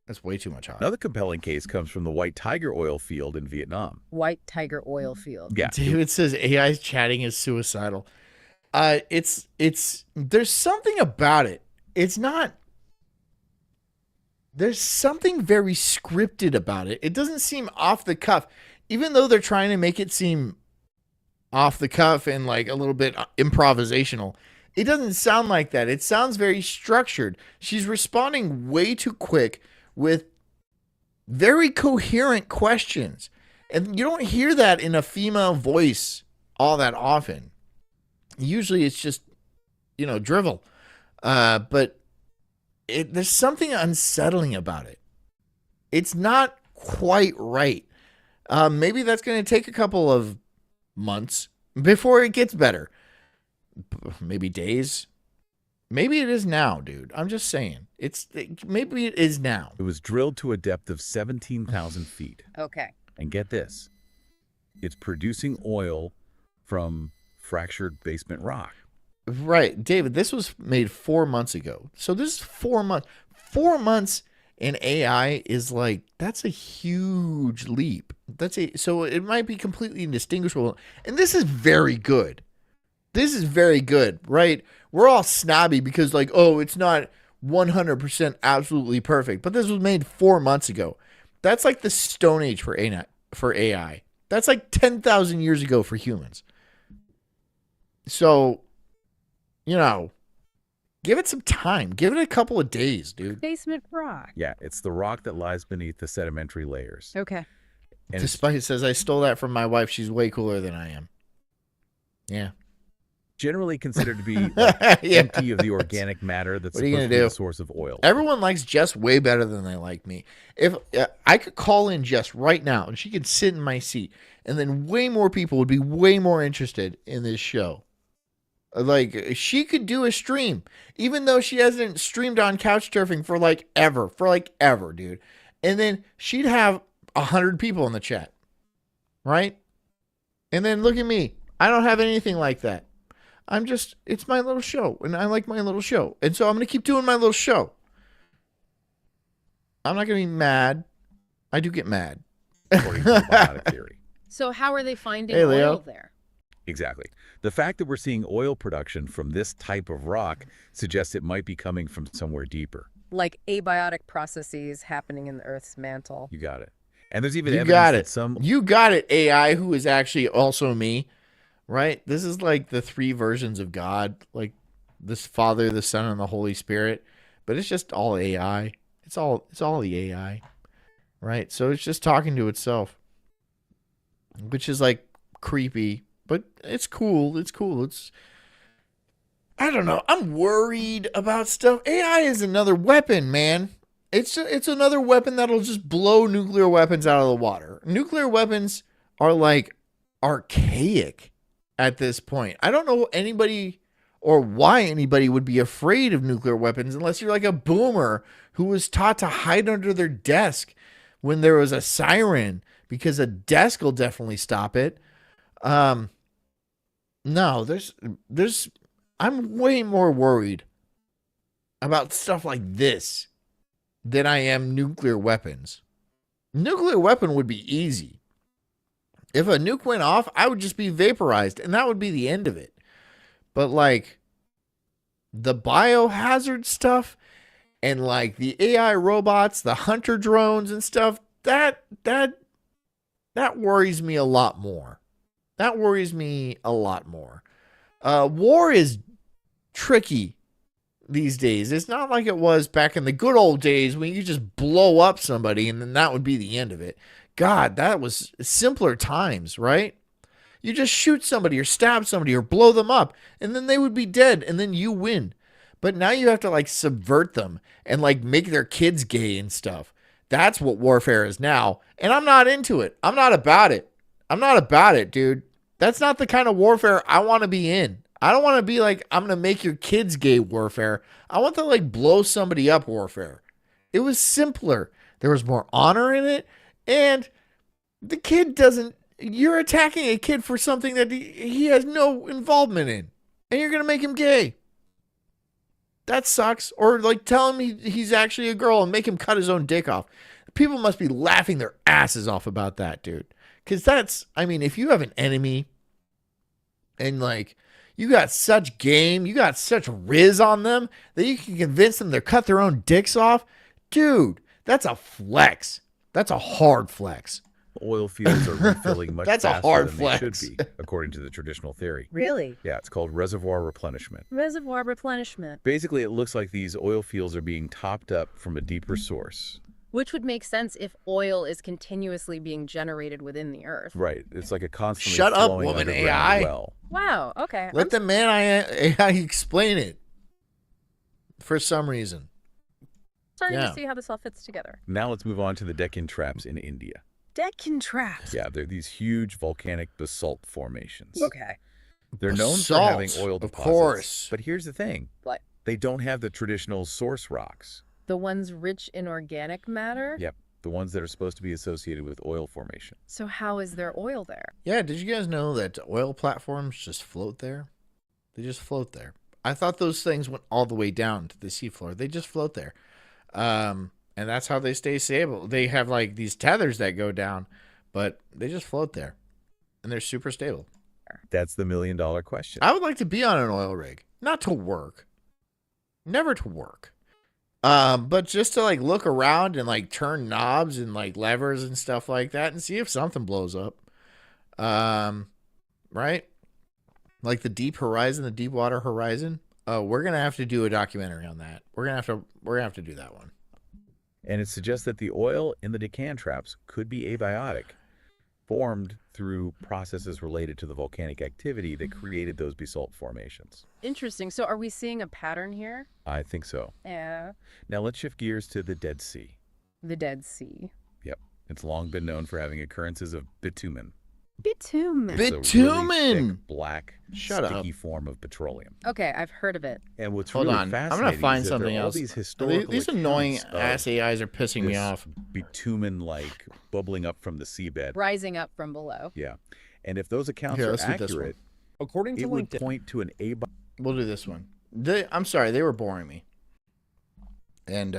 That's way too much hot. Another compelling case comes from the White Tiger oil field in Vietnam. White Tiger oil field. Yeah. David says AI chatting is suicidal. It's there's something about it. It's not. There's something very scripted about it. It doesn't seem off the cuff, even though they're trying to make it seem off the cuff and like a little bit improvisational. It doesn't sound like that. It sounds very structured. She's responding way too quick with very coherent questions. And you don't hear that in a female voice all that often. Usually it's just, drivel. But there's something unsettling about it. It's not quite right. Maybe that's going to take a couple of months before it gets better. Maybe days. Maybe it is now, dude. I'm just saying. Maybe it is now. It was drilled to a depth of 17,000 feet. Okay. And get this, it's producing oil from fractured basement rock. Right. David, this was made 4 months ago. So this is 4 months. 4 months in AI is like, that's a huge leap. So it might be completely indistinguishable. And this is very good. This is very good, right? We're all snobby because it's not 100% absolutely perfect. But this was made 4 months ago. That's like the Stone Age for AI. That's like 10,000 years ago for humans. So, give it some time. Give it a couple of days, dude. Basement rock. Yeah, it's the rock that lies beneath the sedimentary layers. Okay. And Despite it says, I stole that from my wife. She's way cooler than I am. Yeah. generally considered to be Yeah. empty of the organic matter that's What are you supposed gonna to be do? the source of oil. Everyone likes Jess way better than they like me. If I could call in Jess right now and she could sit in my seat, and then way more people would be way more interested in this show. Like, she could do a stream, even though she hasn't streamed on couch surfing for ever, dude. And then she'd have 100 people in the chat, right? And then look at me. I don't have anything like that. It's my little show, and I like my little show. And so I'm going to keep doing my little show. I'm not going to be mad. I do get mad. According to the biotic theory. So how are they finding Hey, Leo. oil there? Exactly. The fact that we're seeing oil production from this type of rock suggests it might be coming from somewhere deeper. Like abiotic processes happening in the Earth's mantle. You got it. And there's even You evidence got that it. some You got it, AI, who is actually also me, right? This is like the 3 versions of God, like this Father, the Son, and the Holy Spirit. But it's just all AI. It's all the AI, right? So it's just talking to itself, which is like creepy But it's cool. It's cool. I don't know. I'm worried about stuff. AI is another weapon, man. It's another weapon that'll just blow nuclear weapons out of the water. Nuclear weapons are like archaic at this point. I don't know anybody or why anybody would be afraid of nuclear weapons unless you're like a boomer who was taught to hide under their desk when there was a siren, because a desk will definitely stop it. No, I'm way more worried about stuff like this than I am nuclear weapons. Nuclear weapon would be easy. If a nuke went off, I would just be vaporized, and that would be the end of it. But like the biohazard stuff and like the AI robots, the hunter drones and stuff, that worries me a lot more. That worries me a lot more. War is tricky these days. It's not like it was back in the good old days when you just blow up somebody and then that would be the end of it. God, that was simpler times, right? You just shoot somebody or stab somebody or blow them up and then they would be dead and then you win. But now you have to like subvert them and like make their kids gay and stuff. That's what warfare is now. And I'm not into it. I'm not about it. I'm not about it, dude. That's not the kind of warfare I want to be in. I don't want to be like, I'm going to make your kids gay warfare. I want to like blow somebody up warfare. It was simpler. There was more honor in it. And the kid doesn't, you're attacking a kid for something that he has no involvement in. And you're going to make him gay. That sucks. Or like tell him he's actually a girl and make him cut his own dick off. People must be laughing their asses off about that, dude. Because that's, I mean, if you have an enemy and like you got such game, you got such riz on them that you can convince them to cut their own dicks off, dude, that's a flex. That's a hard flex. Oil fields are refilling much That's a faster hard than flex. they should be, according to the traditional theory. Really? Yeah, it's called reservoir replenishment. Reservoir replenishment. Basically, it looks like these oil fields are being topped up from a deeper source. Which would make sense if oil is continuously being generated within the earth. Right. It's like a constantly Shut up, flowing woman underground AI. well. Wow, okay. Let the man AI explain it for some reason. Starting Yeah. to see how this all fits together. Now let's move on to the Deccan traps in India. Deccan traps. Yeah, they're these huge volcanic basalt formations. Okay. They're known for Basalt, having oil of deposits. course. But here's the thing. What? They don't have the traditional source rocks. The ones rich in organic matter? Yep, the ones that are supposed to be associated with oil formation. So how is there oil there? Yeah, did you guys know that oil platforms just float there? They just float there. I thought those things went all the way down to the seafloor. They just float there. And that's how they stay stable. They have like these tethers that go down, but they just float there. And they're super stable. That's the million-dollar question. I would like to be on an oil rig. Not to work. Never to work. But just to like look around and like turn knobs and like levers and stuff like that and see if something blows up. Right? Like the deep horizon, the deep water horizon. We're gonna have to do a documentary on that. We're gonna have to do that one. And it suggests that the oil in the Deccan traps could be abiotic, formed through processes related to the volcanic activity that created those basalt formations. Interesting. So are we seeing a pattern here? I think so. Yeah. Now let's shift gears to the Dead Sea. The Dead Sea. Yep. It's long been known for having occurrences of bitumen. Bitumen. It's a really Bitumen! thick, black, Shut sticky up. form of petroleum. Okay, I've heard of it. And what's Hold really on. I'm fascinating gonna find is that there something are all else. these historical These annoying accounts of ass AIs are pissing me this off. bitumen-like bubbling up from the seabed. Rising up from below. Yeah. And if those accounts Here, are let's do this accurate, According to it would LinkedIn, point to an abiotic. We'll do this one. I'm sorry, they were boring me. And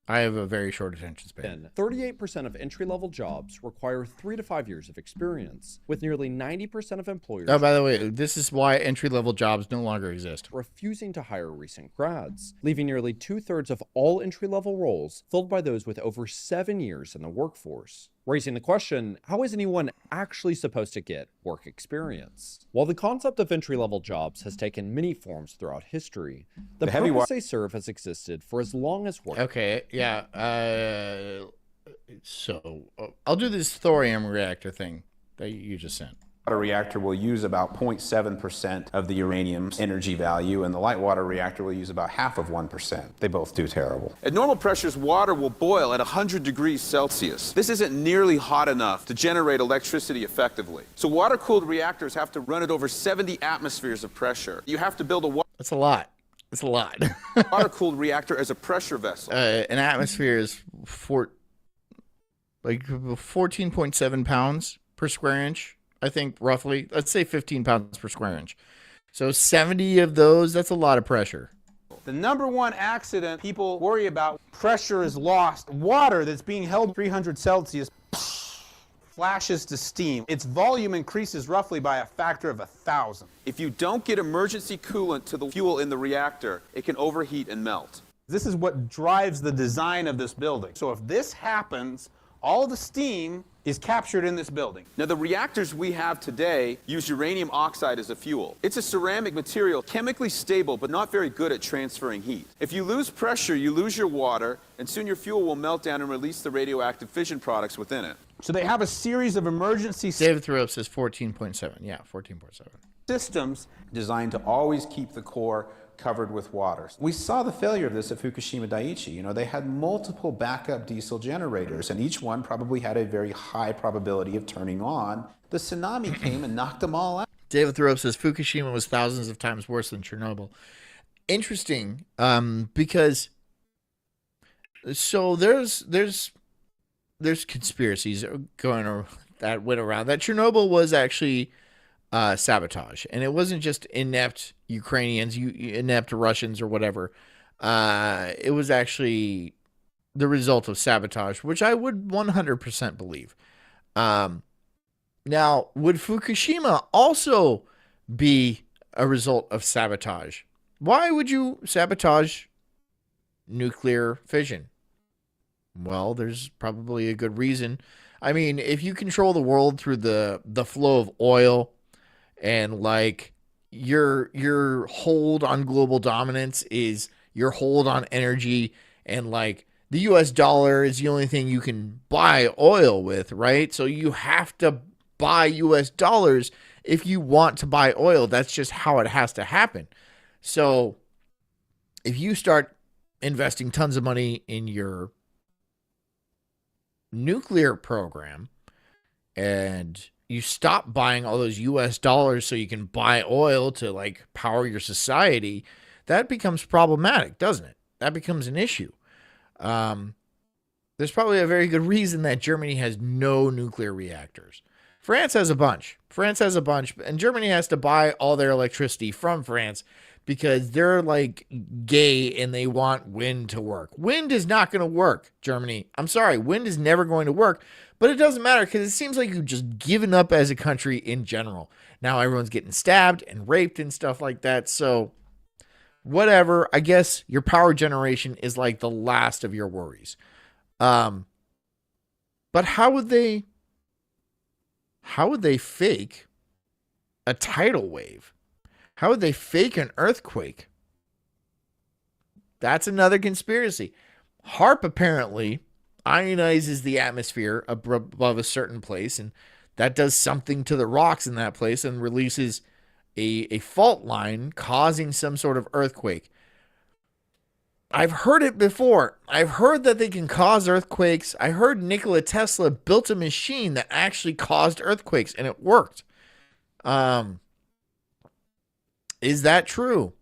I have a very short attention span. 38% of entry-level jobs require 3 to 5 years of experience, with nearly 90% of employers Oh, by the way, this is why entry-level jobs no longer exist. refusing to hire recent grads, leaving nearly 2/3 of all entry-level roles filled by those with over 7 years in the workforce. Raising the question, how is anyone actually supposed to get work experience? While the concept of entry-level jobs has taken many forms throughout history, the purpose they serve has existed for as long as work. Okay, yeah. So I'll do this thorium reactor thing that you just sent. water reactor will use about 0.7% of the uranium energy value, and the light water reactor will use about half of 1%. They both do terrible. At normal pressures, water will boil at 100 degrees Celsius. This isn't nearly hot enough to generate electricity effectively. So water-cooled reactors have to run at over 70 atmospheres of pressure. You have to build a That's a lot. It's a lot. water-cooled reactor as a pressure vessel. An atmosphere is 14.7 pounds per square inch. I think roughly, let's say 15 pounds per square inch. So 70 of those, that's a lot of pressure. The number one accident people worry about, pressure is lost. Water that's being held 300 Celsius flashes to steam. Its volume increases roughly by a factor of 1,000. If you don't get emergency coolant to the fuel in the reactor, it can overheat and melt. This is what drives the design of this building. So if this happens, all the steam is captured in this building. Now, the reactors we have today use uranium oxide as a fuel. It's a ceramic material, chemically stable, but not very good at transferring heat. If you lose pressure, you lose your water, and soon your fuel will melt down and release the radioactive fission products within it. So they have a series of emergency David Thoreau says 14.7. Yeah, 14.7. systems designed to always keep the core covered with water. We saw the failure of this at Fukushima Daiichi. You know, they had multiple backup diesel generators, and each one probably had a very high probability of turning on. The tsunami came and knocked them all out. David Thoreau says Fukushima was thousands of times worse than Chernobyl. Interesting, because so there's conspiracies going that went around that Chernobyl was actually sabotage, and it wasn't just inept Ukrainians, inept Russians or whatever. It was actually the result of sabotage, which I would 100% believe. Now, would Fukushima also be a result of sabotage? Why would you sabotage nuclear fission? Well, there's probably a good reason. I mean, if you control the world through the flow of oil, and like your hold on global dominance is your hold on energy, and like the US dollar is the only thing you can buy oil with, right? So you have to buy US dollars if you want to buy oil. That's just how it has to happen. So if you start investing tons of money in your nuclear program and you stop buying all those US dollars so you can buy oil to like power your society, that becomes problematic, doesn't it? That becomes an issue. There's probably a very good reason that Germany has no nuclear reactors. France has a bunch. And Germany has to buy all their electricity from France because they're like gay and they want wind to work. Wind is not going to work, Germany. I'm sorry, wind is never going to work. But it doesn't matter because it seems like you've just given up as a country in general. Now everyone's getting stabbed and raped and stuff like that. So whatever, I guess your power generation is like the last of your worries. But how would they fake a tidal wave? How would they fake an earthquake? That's another conspiracy. HARP apparently ionizes the atmosphere above a certain place, and that does something to the rocks in that place and releases a fault line causing some sort of earthquake. I've heard it before. I've heard that they can cause earthquakes. I heard Nikola Tesla built a machine that actually caused earthquakes, and it worked. Is that true?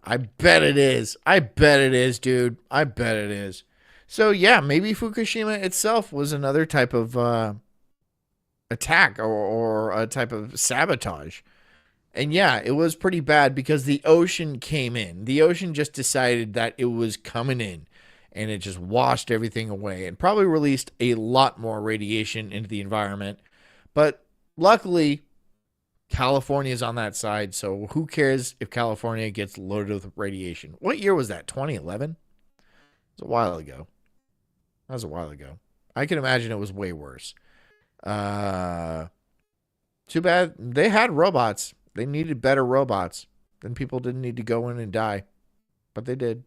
I bet it is. I bet it is, dude. I bet it is. So, yeah, maybe Fukushima itself was another type of attack or a type of sabotage. And, yeah, it was pretty bad because the ocean came in. The ocean just decided that it was coming in, and it just washed everything away and probably released a lot more radiation into the environment. But luckily, California is on that side, so who cares if California gets loaded with radiation? What year was that, 2011? It was a while ago. That was a while ago. I can imagine it was way worse. Too bad they had robots. They needed better robots. Then people didn't need to go in and die. But they did.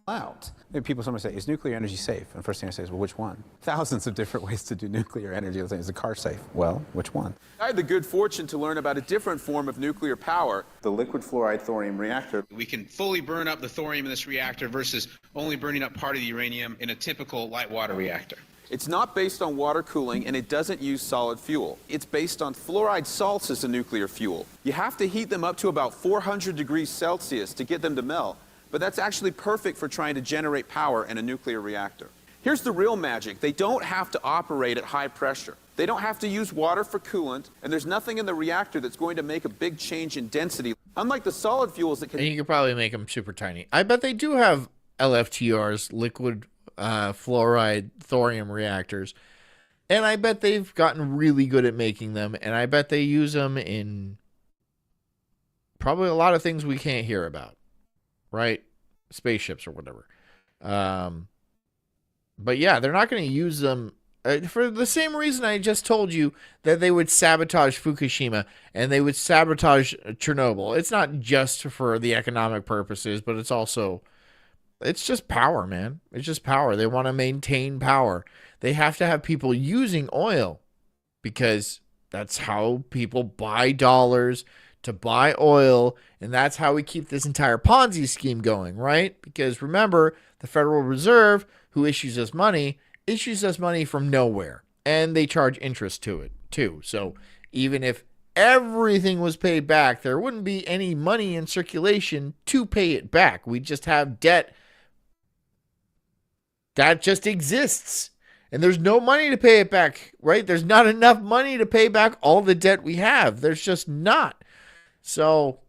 out. And people sometimes say, is nuclear energy safe? And the first thing I say is, well, which one? Thousands of different ways to do nuclear energy. Let's say, is the car safe? Well, which one? I had the good fortune to learn about a different form of nuclear power, the liquid fluoride thorium reactor. We can fully burn up the thorium in this reactor versus only burning up part of the uranium in a typical light water reactor. It's not based on water cooling, and it doesn't use solid fuel. It's based on fluoride salts as a nuclear fuel. You have to heat them up to about 400 degrees Celsius to get them to melt, but that's actually perfect for trying to generate power in a nuclear reactor. Here's the real magic. They don't have to operate at high pressure. They don't have to use water for coolant, and there's nothing in the reactor that's going to make a big change in density. Unlike the solid fuels that can... And you could probably make them super tiny. I bet they do have LFTRs, liquid fluoride thorium reactors. And I bet they've gotten really good at making them, and I bet they use them in probably a lot of things we can't hear about. Right? Spaceships or whatever. But yeah, they're not going to use them for the same reason I just told you that they would sabotage Fukushima and they would sabotage Chernobyl. It's not just for the economic purposes, but it's just power, man. It's just power. They want to maintain power. They have to have people using oil because that's how people buy dollars to buy oil, and that's how we keep this entire Ponzi scheme going, right? Because remember, the Federal Reserve, who issues us money from nowhere, and they charge interest to it too. So even if everything was paid back, there wouldn't be any money in circulation to pay it back. We just have debt that just exists, and there's no money to pay it back, right? There's not enough money to pay back all the debt we have. There's just not. So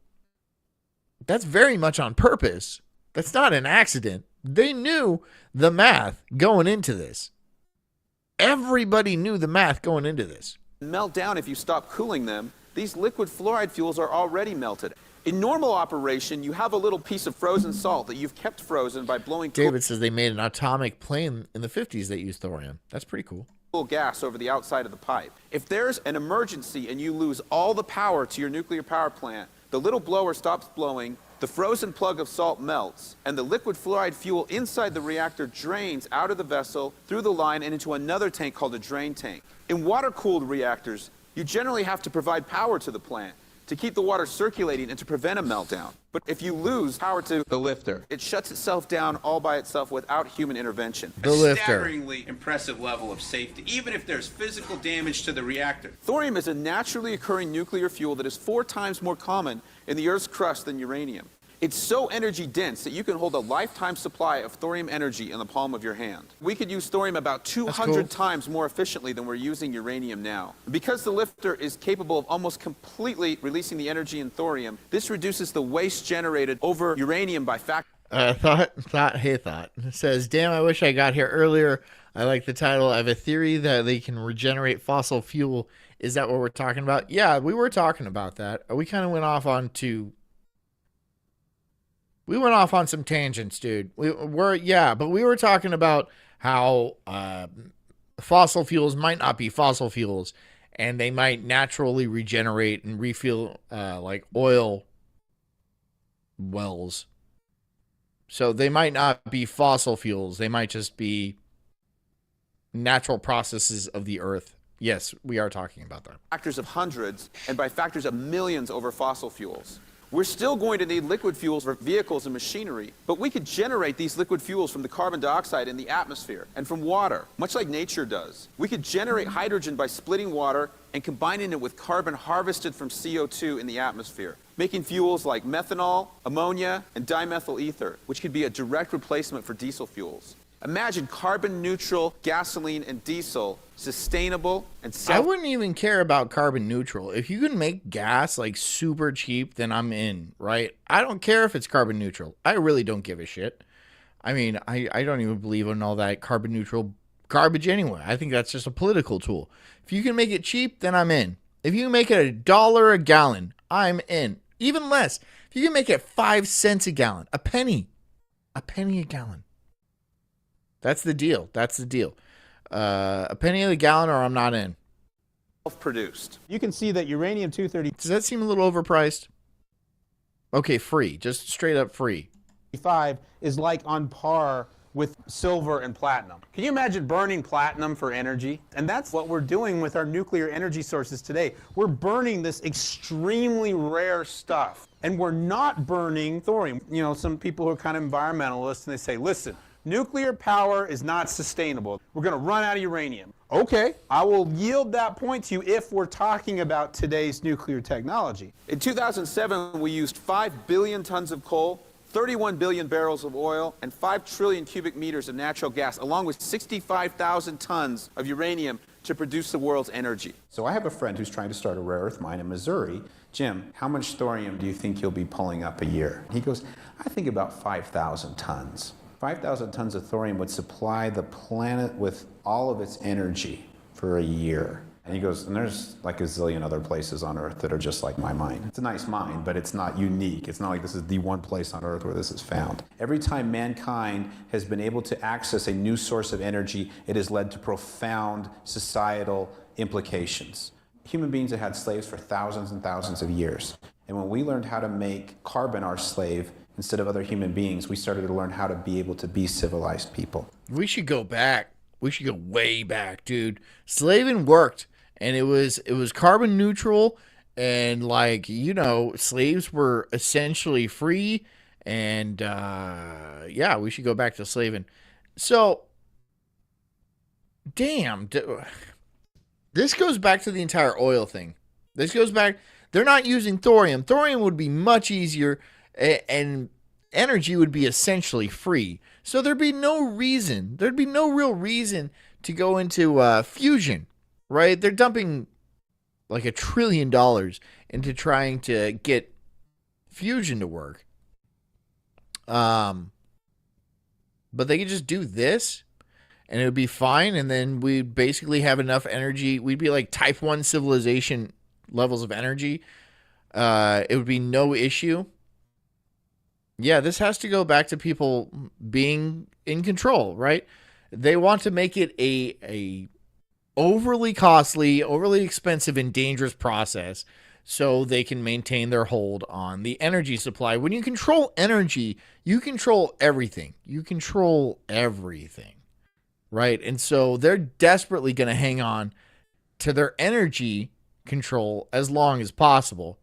that's very much on purpose. That's not an accident. They knew the math going into this. Everybody knew the math going into this. Melt down if you stop cooling them. These liquid fluoride fuels are already melted. In normal operation, you have a little piece of frozen salt that you've kept frozen by blowing... David says they made an atomic plane in the 50s that used thorium. That's pretty cool. Gas over the outside of the pipe. If there's an emergency and you lose all the power to your nuclear power plant, the little blower stops blowing, the frozen plug of salt melts, and the liquid fluoride fuel inside the reactor drains out of the vessel, through the line, and into another tank called a drain tank. In water-cooled reactors, you generally have to provide power to the plant to keep the water circulating and to prevent a meltdown. But if you lose power to the lifter, it shuts itself down all by itself without human intervention. The lifter. Staggeringly impressive level of safety, even if there's physical damage to the reactor. Thorium is a naturally occurring nuclear fuel that is 4 times more common in the Earth's crust than uranium. It's so energy dense that you can hold a lifetime supply of thorium energy in the palm of your hand. We could use thorium about 200 times more efficiently than we're using uranium now. Because the lifter is capable of almost completely releasing the energy in thorium, this reduces the waste generated over uranium by factor. Thought. It says, damn, I wish I got here earlier. I like the title. I have a theory that they can regenerate fossil fuel. Is that what we're talking about? Yeah, we were talking about that. We kind of went off on some tangents, dude. But we were talking about how fossil fuels might not be fossil fuels, and they might naturally regenerate and refuel like oil wells. So they might not be fossil fuels. They might just be natural processes of the earth. Yes, we are talking about that. Factors of hundreds and by factors of millions over fossil fuels. We're still going to need liquid fuels for vehicles and machinery, but we could generate these liquid fuels from the carbon dioxide in the atmosphere and from water, much like nature does. We could generate hydrogen by splitting water and combining it with carbon harvested from CO2 in the atmosphere, making fuels like methanol, ammonia, and dimethyl ether, which could be a direct replacement for diesel fuels. Imagine carbon-neutral gasoline and diesel, sustainable and I wouldn't even care about carbon neutral. If you can make gas like super cheap, then I'm in, right? I don't care if it's carbon neutral. I really don't give a shit. I mean, I don't even believe in all that carbon neutral garbage anyway. I think that's just a political tool. If you can make it cheap, then I'm in. If you can make it $1 a gallon, I'm in. Even less. If you can make it 5 cents a gallon, a penny a gallon. That's the deal. A penny a gallon or I'm not in. Self-produced. You can see that uranium-230... Does that seem a little overpriced? Okay, free. Just straight up free. is like on par with silver and platinum. Can you imagine burning platinum for energy? And that's what we're doing with our nuclear energy sources today. We're burning this extremely rare stuff, and we're not burning thorium. You know, some people who are kind of environmentalists, and they say, listen, nuclear power is not sustainable. We're going to run out of uranium. Okay, I will yield that point to you if we're talking about today's nuclear technology. In 2007, we used 5 billion tons of coal, 31 billion barrels of oil, and 5 trillion cubic meters of natural gas, along with 65,000 tons of uranium to produce the world's energy. So I have a friend who's trying to start a rare earth mine in Missouri. Jim, how much thorium do you think you'll be pulling up a year? He goes, I think about 5,000 tons. 5,000 tons of thorium would supply the planet with all of its energy for a year. And he goes, and there's like a zillion other places on Earth that are just like my mine. It's a nice mine, but it's not unique. It's not like this is the one place on Earth where this is found. Every time mankind has been able to access a new source of energy, it has led to profound societal implications. Human beings have had slaves for thousands and thousands of years. And when we learned how to make carbon our slave instead of other human beings, we started to learn how to be able to be civilized people. We should go back. We should go way back, dude. Slaving worked. And it was carbon neutral, and like, you know, slaves were essentially free, and yeah, we should go back to slaving. So, damn, this goes back to the entire oil thing. This goes back, they're not using thorium. Thorium would be much easier, and energy would be essentially free. So there'd be no real reason to go into fusion. Right? They're dumping like $1 trillion into trying to get fusion to work. But they could just do this and it would be fine. And then we'd basically have enough energy. We'd be like type 1 civilization levels of energy. It would be no issue. Yeah, this has to go back to people being in control, right? They want to make it a overly costly, overly expensive, and dangerous process so they can maintain their hold on the energy supply. When you control energy, you control everything. You control everything, right? And so they're desperately going to hang on to their energy control as long as possible.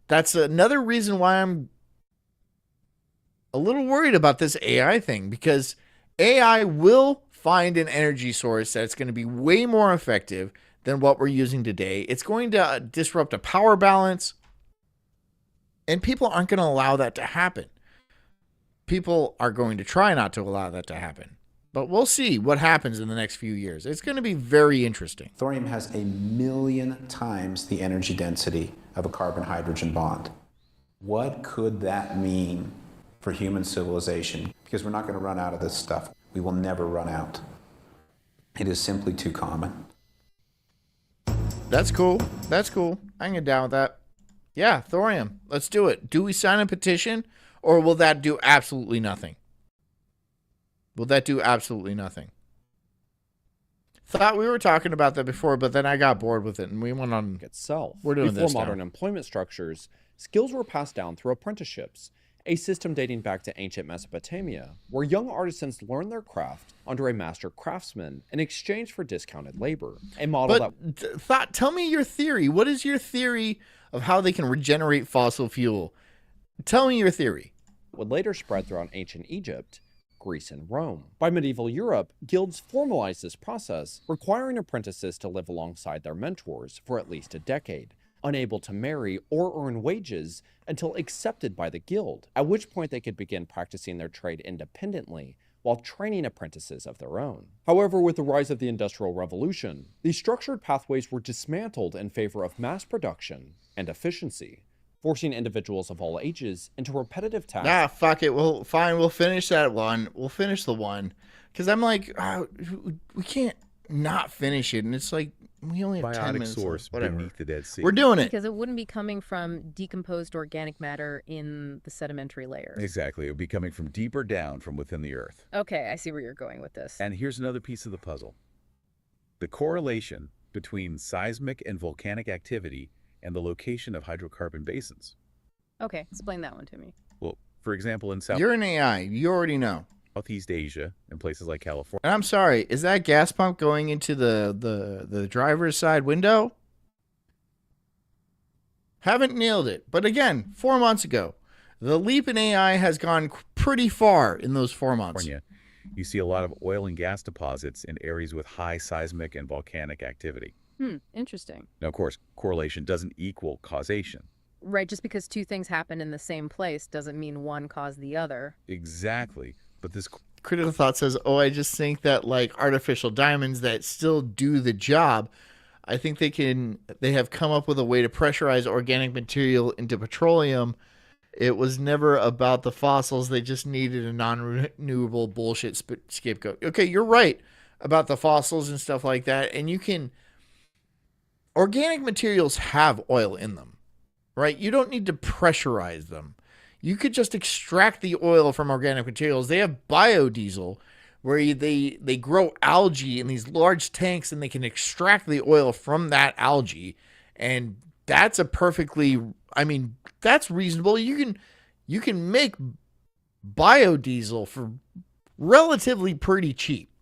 That's another reason why I'm a little worried about this AI thing, because AI will find an energy source that's going to be way more effective than what we're using today. It's going to disrupt a power balance, and people aren't going to allow that to happen. People are going to try not to allow that to happen. But we'll see what happens in the next few years. It's going to be very interesting. Thorium has 1,000,000 times the energy density of a carbon-hydrogen bond. What could that mean for human civilization? Because we're not going to run out of this stuff. We will never run out. It is simply too common. That's cool. That's cool. I can get down with that. Yeah, thorium. Let's do it. Do we sign a petition, or will that do absolutely nothing? Will that do absolutely nothing? Thought we were talking about that before, but then I got bored with it, and we went on itself. We're doing Before this modern now. employment structures, skills were passed down through apprenticeships, a system dating back to ancient Mesopotamia, where young artisans learned their craft under a master craftsman in exchange for discounted labor. A model Tell me your theory. What is your theory of how they can regenerate fossil fuel? Tell me your theory. would later spread throughout ancient Egypt, Greece, and Rome. By medieval Europe, guilds formalized this process, requiring apprentices to live alongside their mentors for at least a decade, unable to marry or earn wages until accepted by the guild, at which point they could begin practicing their trade independently while training apprentices of their own. However, with the rise of the Industrial Revolution, these structured pathways were dismantled in favor of mass production and efficiency, forcing individuals of all ages into repetitive tasks. Ah, fuck it. Well, fine. We'll finish that one. We'll finish the one. Because I'm like, we can't not finish it. And it's like, we only have 10 minutes. Source beneath the Dead Sea. We're doing it. Because it wouldn't be coming from decomposed organic matter in the sedimentary layers. Exactly. It would be coming from deeper down from within the Earth. Okay, I see where you're going with this. And here's another piece of the puzzle. The correlation between seismic and volcanic activity and the location of hydrocarbon basins. Okay, explain that one to me. Well, For example, in You're an AI. You already know. Southeast Asia and places like California. And I'm sorry, is that gas pump going into the driver's side window? Haven't nailed it. But again, 4 months ago, the leap in AI has gone pretty far in those 4 months. You see a lot of oil and gas deposits in areas with high seismic and volcanic activity. Interesting. Now, of course, correlation doesn't equal causation. Right, just because two things happen in the same place doesn't mean one caused the other. Exactly. But this critical thought says, oh, I just think that like artificial diamonds that still do the job, I think they have come up with a way to pressurize organic material into petroleum. It was never about the fossils. They just needed a non-renewable bullshit scapegoat. Okay, you're right about the fossils and stuff like that. And organic materials have oil in them, right? You don't need to pressurize them. You could just extract the oil from organic materials. They have biodiesel where they grow algae in these large tanks and they can extract the oil from that algae. And that's that's reasonable. You can make biodiesel for relatively pretty cheap.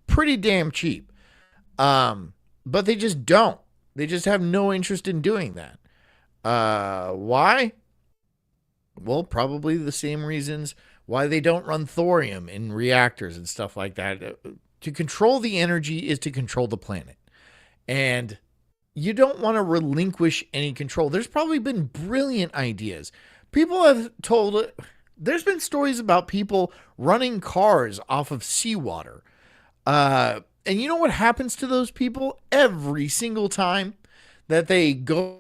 Pretty damn cheap. But they just don't. They just have no interest in doing that. Why? Well, probably the same reasons why they don't run thorium in reactors and stuff like that. To control the energy is to control the planet. And you don't want to relinquish any control. There's probably been brilliant ideas. People have told, there's been stories about people running cars off of seawater. And you know what happens to those people every single time that they go?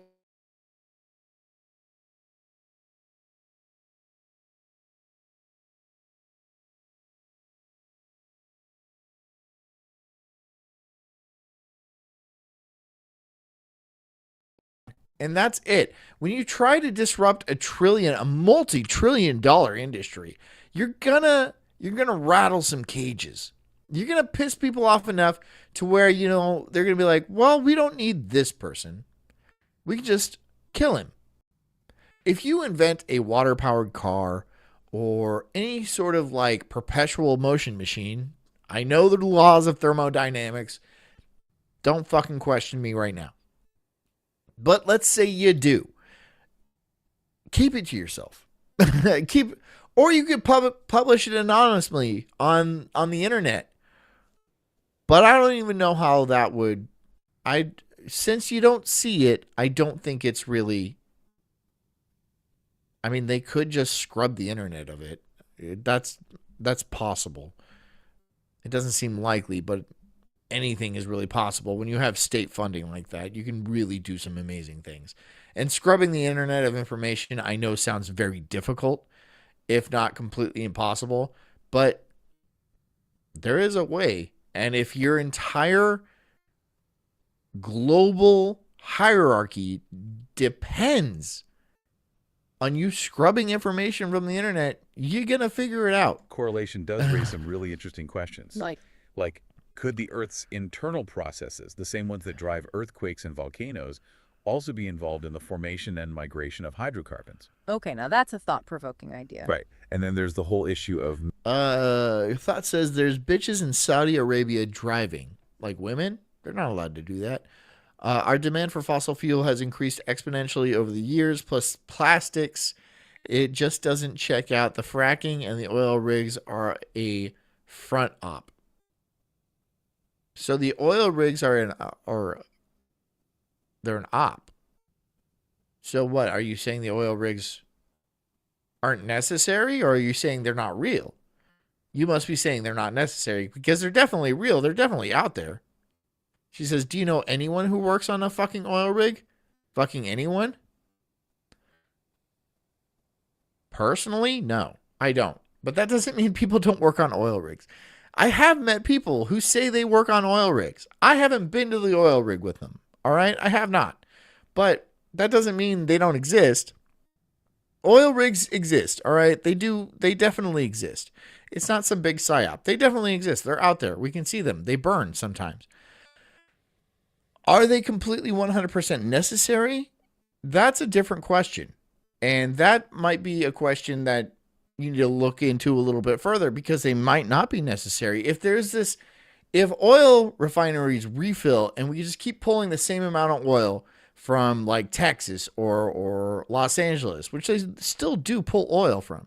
And that's it. When you try to disrupt a multi-trillion dollar industry, you're gonna rattle some cages. You're gonna piss people off enough to where, they're gonna be like, well, we don't need this person. We can just kill him. If you invent a water-powered car or any sort of like perpetual motion machine, I know the laws of thermodynamics. Don't fucking question me right now. But let's say you do. Keep it to yourself. Or you could publish it anonymously on the internet. But I don't even know how that would. Since you don't see it, I don't think it's really. I mean, they could just scrub the internet of it. That's possible. It doesn't seem likely, but anything is really possible. When you have state funding like that, you can really do some amazing things. And scrubbing the internet of information, I know sounds very difficult, if not completely impossible, but there is a way. And if your entire global hierarchy depends on you scrubbing information from the internet, you're going to figure it out. Correlation does raise some really interesting questions. Like, could the Earth's internal processes, the same ones that drive earthquakes and volcanoes, also be involved in the formation and migration of hydrocarbons? Okay, now that's a thought-provoking idea. Right. And then there's the whole issue of... Your thought says there's bitches in Saudi Arabia driving. Like women? They're not allowed to do that. Our demand for fossil fuel has increased exponentially over the years, plus plastics. It just doesn't check out. The fracking and the oil rigs are a front op. So the oil rigs they're an op. So what, are you saying the oil rigs aren't necessary, or are you saying they're not real? You must be saying they're not necessary, because they're definitely real. They're definitely out there. She says, do you know anyone who works on a fucking oil rig? Fucking anyone? Personally, no, I don't. But that doesn't mean people don't work on oil rigs. I have met people who say they work on oil rigs. I haven't been to the oil rig with them. All right? I have not. But that doesn't mean they don't exist. Oil rigs exist. All right? They do. They definitely exist. It's not some big psyop. They definitely exist. They're out there. We can see them. They burn sometimes. Are they completely 100% necessary? That's a different question. And that might be a question that you need to look into a little bit further because they might not be necessary. If oil refineries refill and we just keep pulling the same amount of oil from like Texas or Los Angeles, which they still do pull oil from,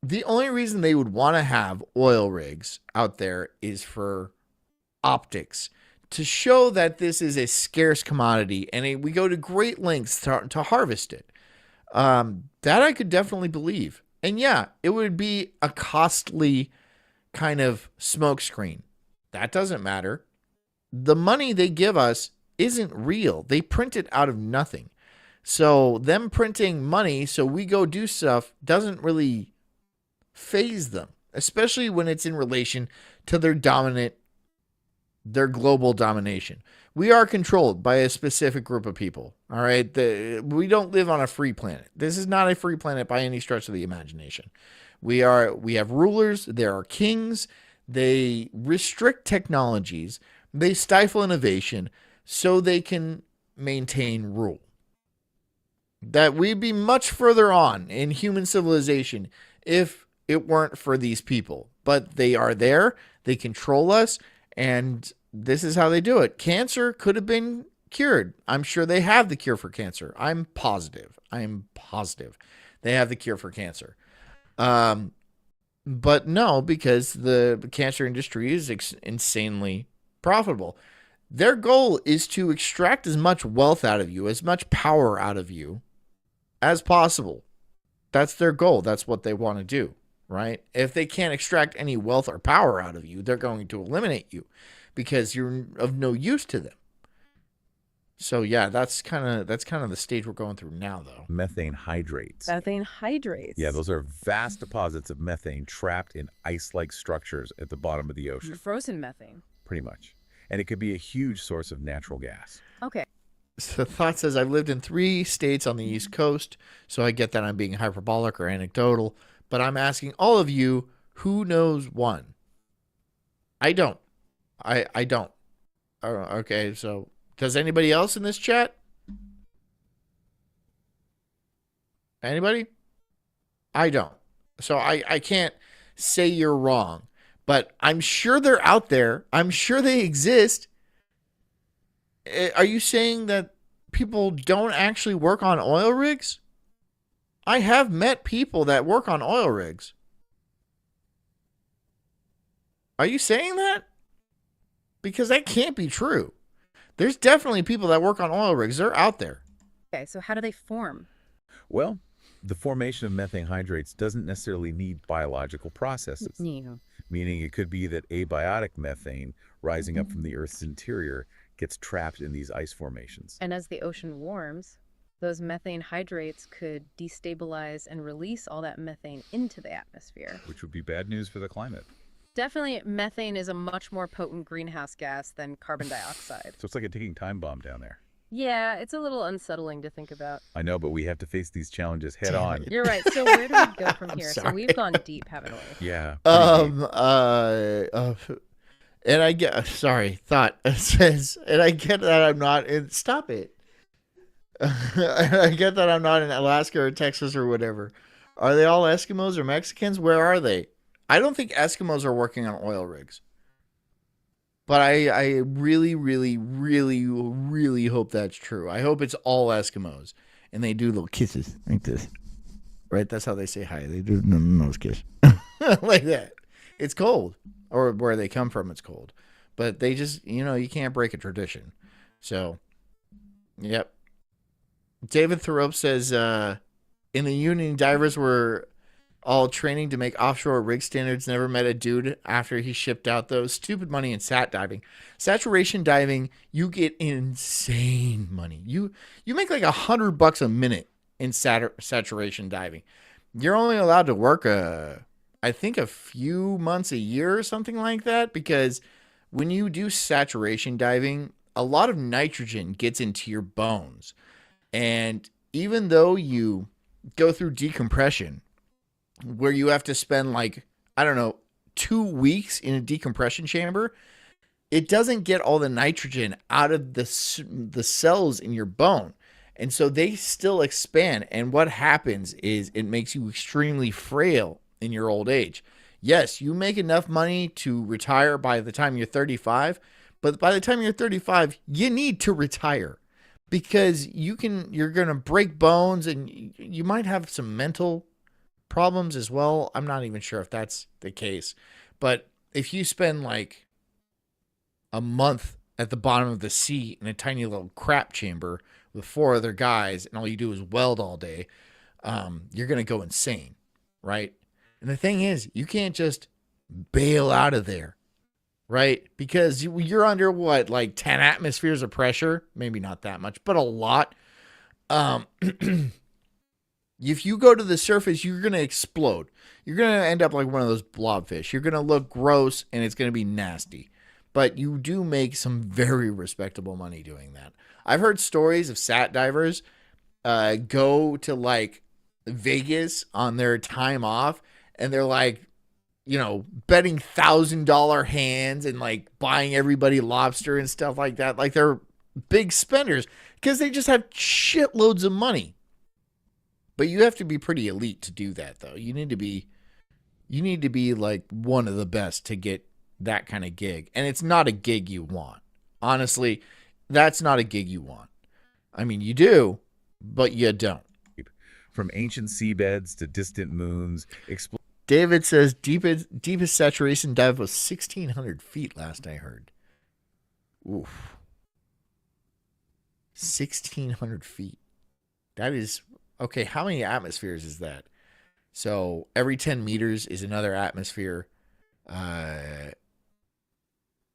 the only reason they would want to have oil rigs out there is for optics, to show that this is a scarce commodity and we go to great lengths to harvest it. That I could definitely believe. And yeah, it would be a costly kind of smokescreen. That doesn't matter. The money they give us isn't real. They print it out of nothing. So them printing money so we go do stuff doesn't really faze them, especially when it's in relation to their global domination. We are controlled by a specific group of people. All right. We don't live on a free planet. This is not a free planet by any stretch of the imagination. We have rulers. There are kings. They restrict technologies. They stifle innovation so they can maintain rule. That we'd be much further on in human civilization if it weren't for these people. But they are there. They control us. And this is how they do it. Cancer could have been cured. I'm sure they have the cure for cancer. I'm positive they have the cure for cancer. But no, because the cancer industry is insanely profitable. Their goal is to extract as much wealth out of you, as much power out of you as possible. That's their goal. That's what they want to do, right? If they can't extract any wealth or power out of you, they're going to eliminate you because you're of no use to them. So yeah, that's kind of the stage we're going through now, though. Methane hydrates. Methane hydrates. Yeah, those are vast deposits of methane trapped in ice-like structures at the bottom of the ocean. Frozen methane. Pretty much. And it could be a huge source of natural gas. Okay. So Thought says, I've lived in 3 states on the East Coast, so I get that I'm being hyperbolic or anecdotal, but I'm asking all of you, who knows one? I don't. I don't. Okay, so does anybody else in this chat? Anybody? I don't. So I can't say you're wrong, but I'm sure they're out there. I'm sure they exist. Are you saying that people don't actually work on oil rigs? I have met people that work on oil rigs. Are you saying that? Because that can't be true. There's definitely people that work on oil rigs. They're out there. Okay, so how do they form? Well, the formation of methane hydrates doesn't necessarily need biological processes. Yeah. Meaning it could be that abiotic methane rising up from the Earth's interior gets trapped in these ice formations. And as the ocean warms, those methane hydrates could destabilize and release all that methane into the atmosphere. Which would be bad news for the climate. Definitely, methane is a much more potent greenhouse gas than carbon dioxide. So it's like a ticking time bomb down there. Yeah, it's a little unsettling to think about. I know, but we have to face these challenges head on. You're right. So where do we go from here? So we've gone deep, haven't we? Yeah. And I get, sorry, Thought says, and I get that I'm not in, stop it. I get that I'm not in Alaska or Texas or whatever. Are they all Eskimos or Mexicans? Where are they? I don't think Eskimos are working on oil rigs. But I really, really, really, really hope that's true. I hope it's all Eskimos. And they do little kisses like this. Right? That's how they say hi. They do nose kiss. Like that. It's cold. Or where they come from, it's cold. But they just, you can't break a tradition. So, yep. David Thoreau says, in the Union, divers were all training to make offshore rig standards. Never met a dude after he shipped out those. Stupid money in sat diving. Saturation diving, you get insane money. You make like $100 a minute in saturation diving. You're only allowed to work I think a few months a year or something like that, because when you do saturation diving, a lot of nitrogen gets into your bones. And even though you go through decompression, where you have to spend 2 weeks in a decompression chamber, it doesn't get all the nitrogen out of the cells in your bone. And so they still expand. And what happens is it makes you extremely frail in your old age. Yes, you make enough money to retire by the time you're 35, but by the time you're 35, you need to retire because you're going to break bones and you might have some mental problems as well. I'm not even sure if that's the case, but if you spend like a month at the bottom of the sea in a tiny little crap chamber with 4 other guys and all you do is weld all day, you're going to go insane, right? And the thing is, you can't just bail out of there, right? Because you're under what, like 10 atmospheres of pressure? Maybe not that much, but a lot. If you go to the surface, you're going to explode. You're going to end up like one of those blobfish. You're going to look gross and it's going to be nasty. But you do make some very respectable money doing that. I've heard stories of sat divers go to like Vegas on their time off and they're like, you know, betting $1,000 hands and like buying everybody lobster and stuff like that. Like they're big spenders because they just have shitloads of money. But you have to be pretty elite to do that, though. You need to be like one of the best to get that kind of gig. And it's not a gig you want. Honestly, that's not a gig you want. I mean, you do, but you don't. From ancient seabeds to distant moons. David says deepest saturation dive was 1,600 feet last I heard. Oof. 1,600 feet. That is... Okay, how many atmospheres is that? So every 10 meters is another atmosphere. I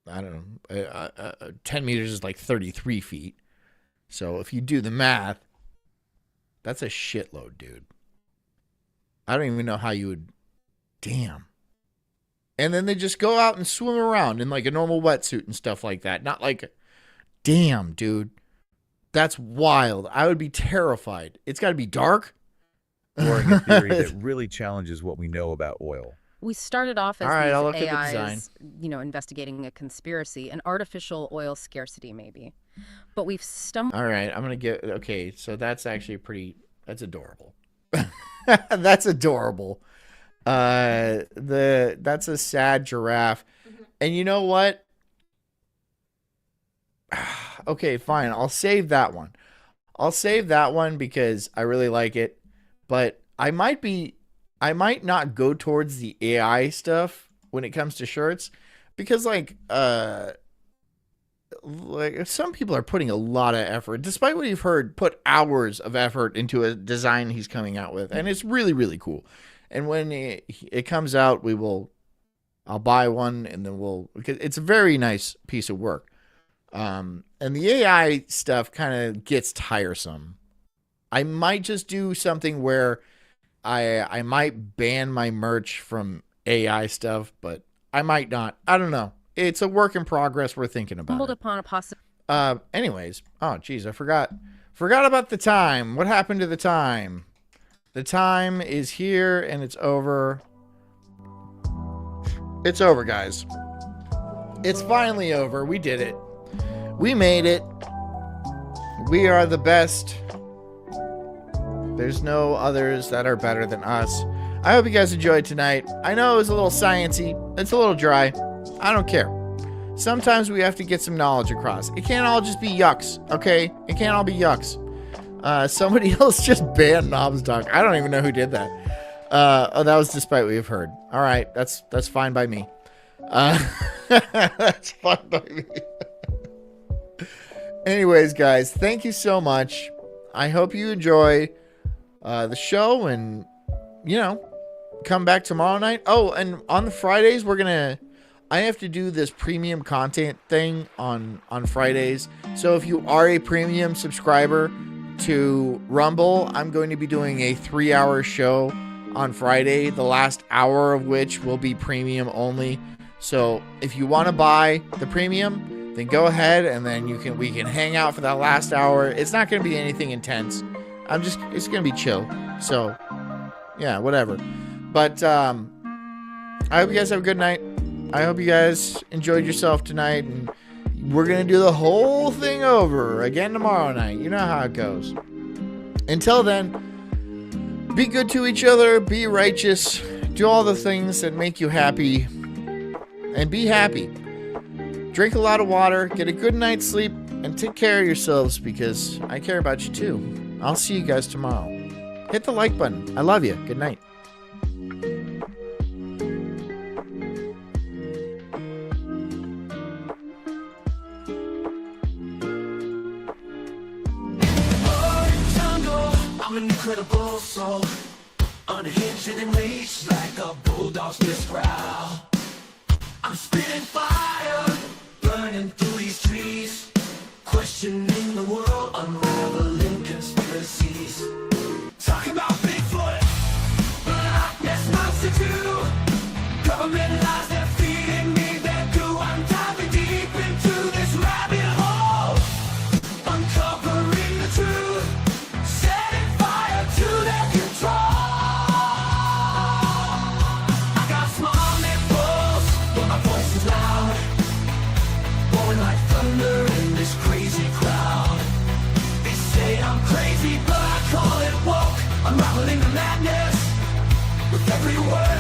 don't know. 10 meters is like 33 feet. So if you do the math, that's a shitload, dude. I don't even know how you would... Damn. And then they just go out and swim around in like a normal wetsuit and stuff like that. Not like... Damn, dude. That's wild. I would be terrified. It's got to be dark. Exploring a theory that really challenges what we know about oil. We started off as these AIs, investigating a conspiracy, an artificial oil scarcity maybe. But we've stumbled... All right, I'm going to get... Okay, so that's actually that's adorable. That's adorable. That's a sad giraffe. And you know what? Okay, fine. I'll save that one. I'll save that one because I really like it. But I might not go towards the AI stuff when it comes to shirts because like some people are putting a lot of effort, despite what you've heard, put hours of effort into a design he's coming out with, and it's really, really cool. And when it comes out, I'll buy one, and then because it's a very nice piece of work. And the AI stuff kind of gets tiresome. I might just do something where I might ban my merch from AI stuff, but I might not. I don't know. It's a work in progress. We're thinking about it. Upon a possible. Anyways, oh geez, I forgot about the time. What happened to the time? The time is here and it's over. It's over, guys. It's finally over. We did it. We made it. We are the best. There's no others that are better than us. I hope you guys enjoyed tonight. I know it was a little sciencey. It's a little dry. I don't care. Sometimes we have to get some knowledge across. It can't all just be yucks, okay? It can't all be yucks. Somebody else just banned Knobs Dog. I don't even know who did that. Oh, that was despite what we've heard. All right, that's fine by me. That's fine by me. Anyways, guys, thank you so much. I hope you enjoy the show and, come back tomorrow night. Oh, and on the Fridays, I have to do this premium content thing on Fridays. So if you are a premium subscriber to Rumble, I'm going to be doing a 3-hour show on Friday, the last hour of which will be premium only. So if you want to buy the premium, then go ahead and then we can hang out for that last hour. It's not going to be anything intense. It's going to be chill. So yeah, whatever. But I hope you guys have a good night. I hope you guys enjoyed yourself tonight, and we're going to do the whole thing over again tomorrow night. You know how it goes. Until then, be good to each other, be righteous, do all the things that make you happy, and be happy. Drink a lot of water, get a good night's sleep, and take care of yourselves because I care about you too. I'll see you guys tomorrow. Hit the like button. I love you. Good night. I'm an incredible soul, unhinged and enraged like a bulldog's fist growl. I'm spitting fire, burning through these trees, questioning the world, unraveling conspiracies. Talking about Bigfoot, Loch Ness Monster too. Government lies, they're feeding me their goo. I'm diving deep into this rabbit hole, uncovering the truth, setting fire to their control. I got small nipples, but my voice is loud, blowing like thunder in this crazy crowd. They say I'm crazy, but I call it woke, unraveling the madness with every word.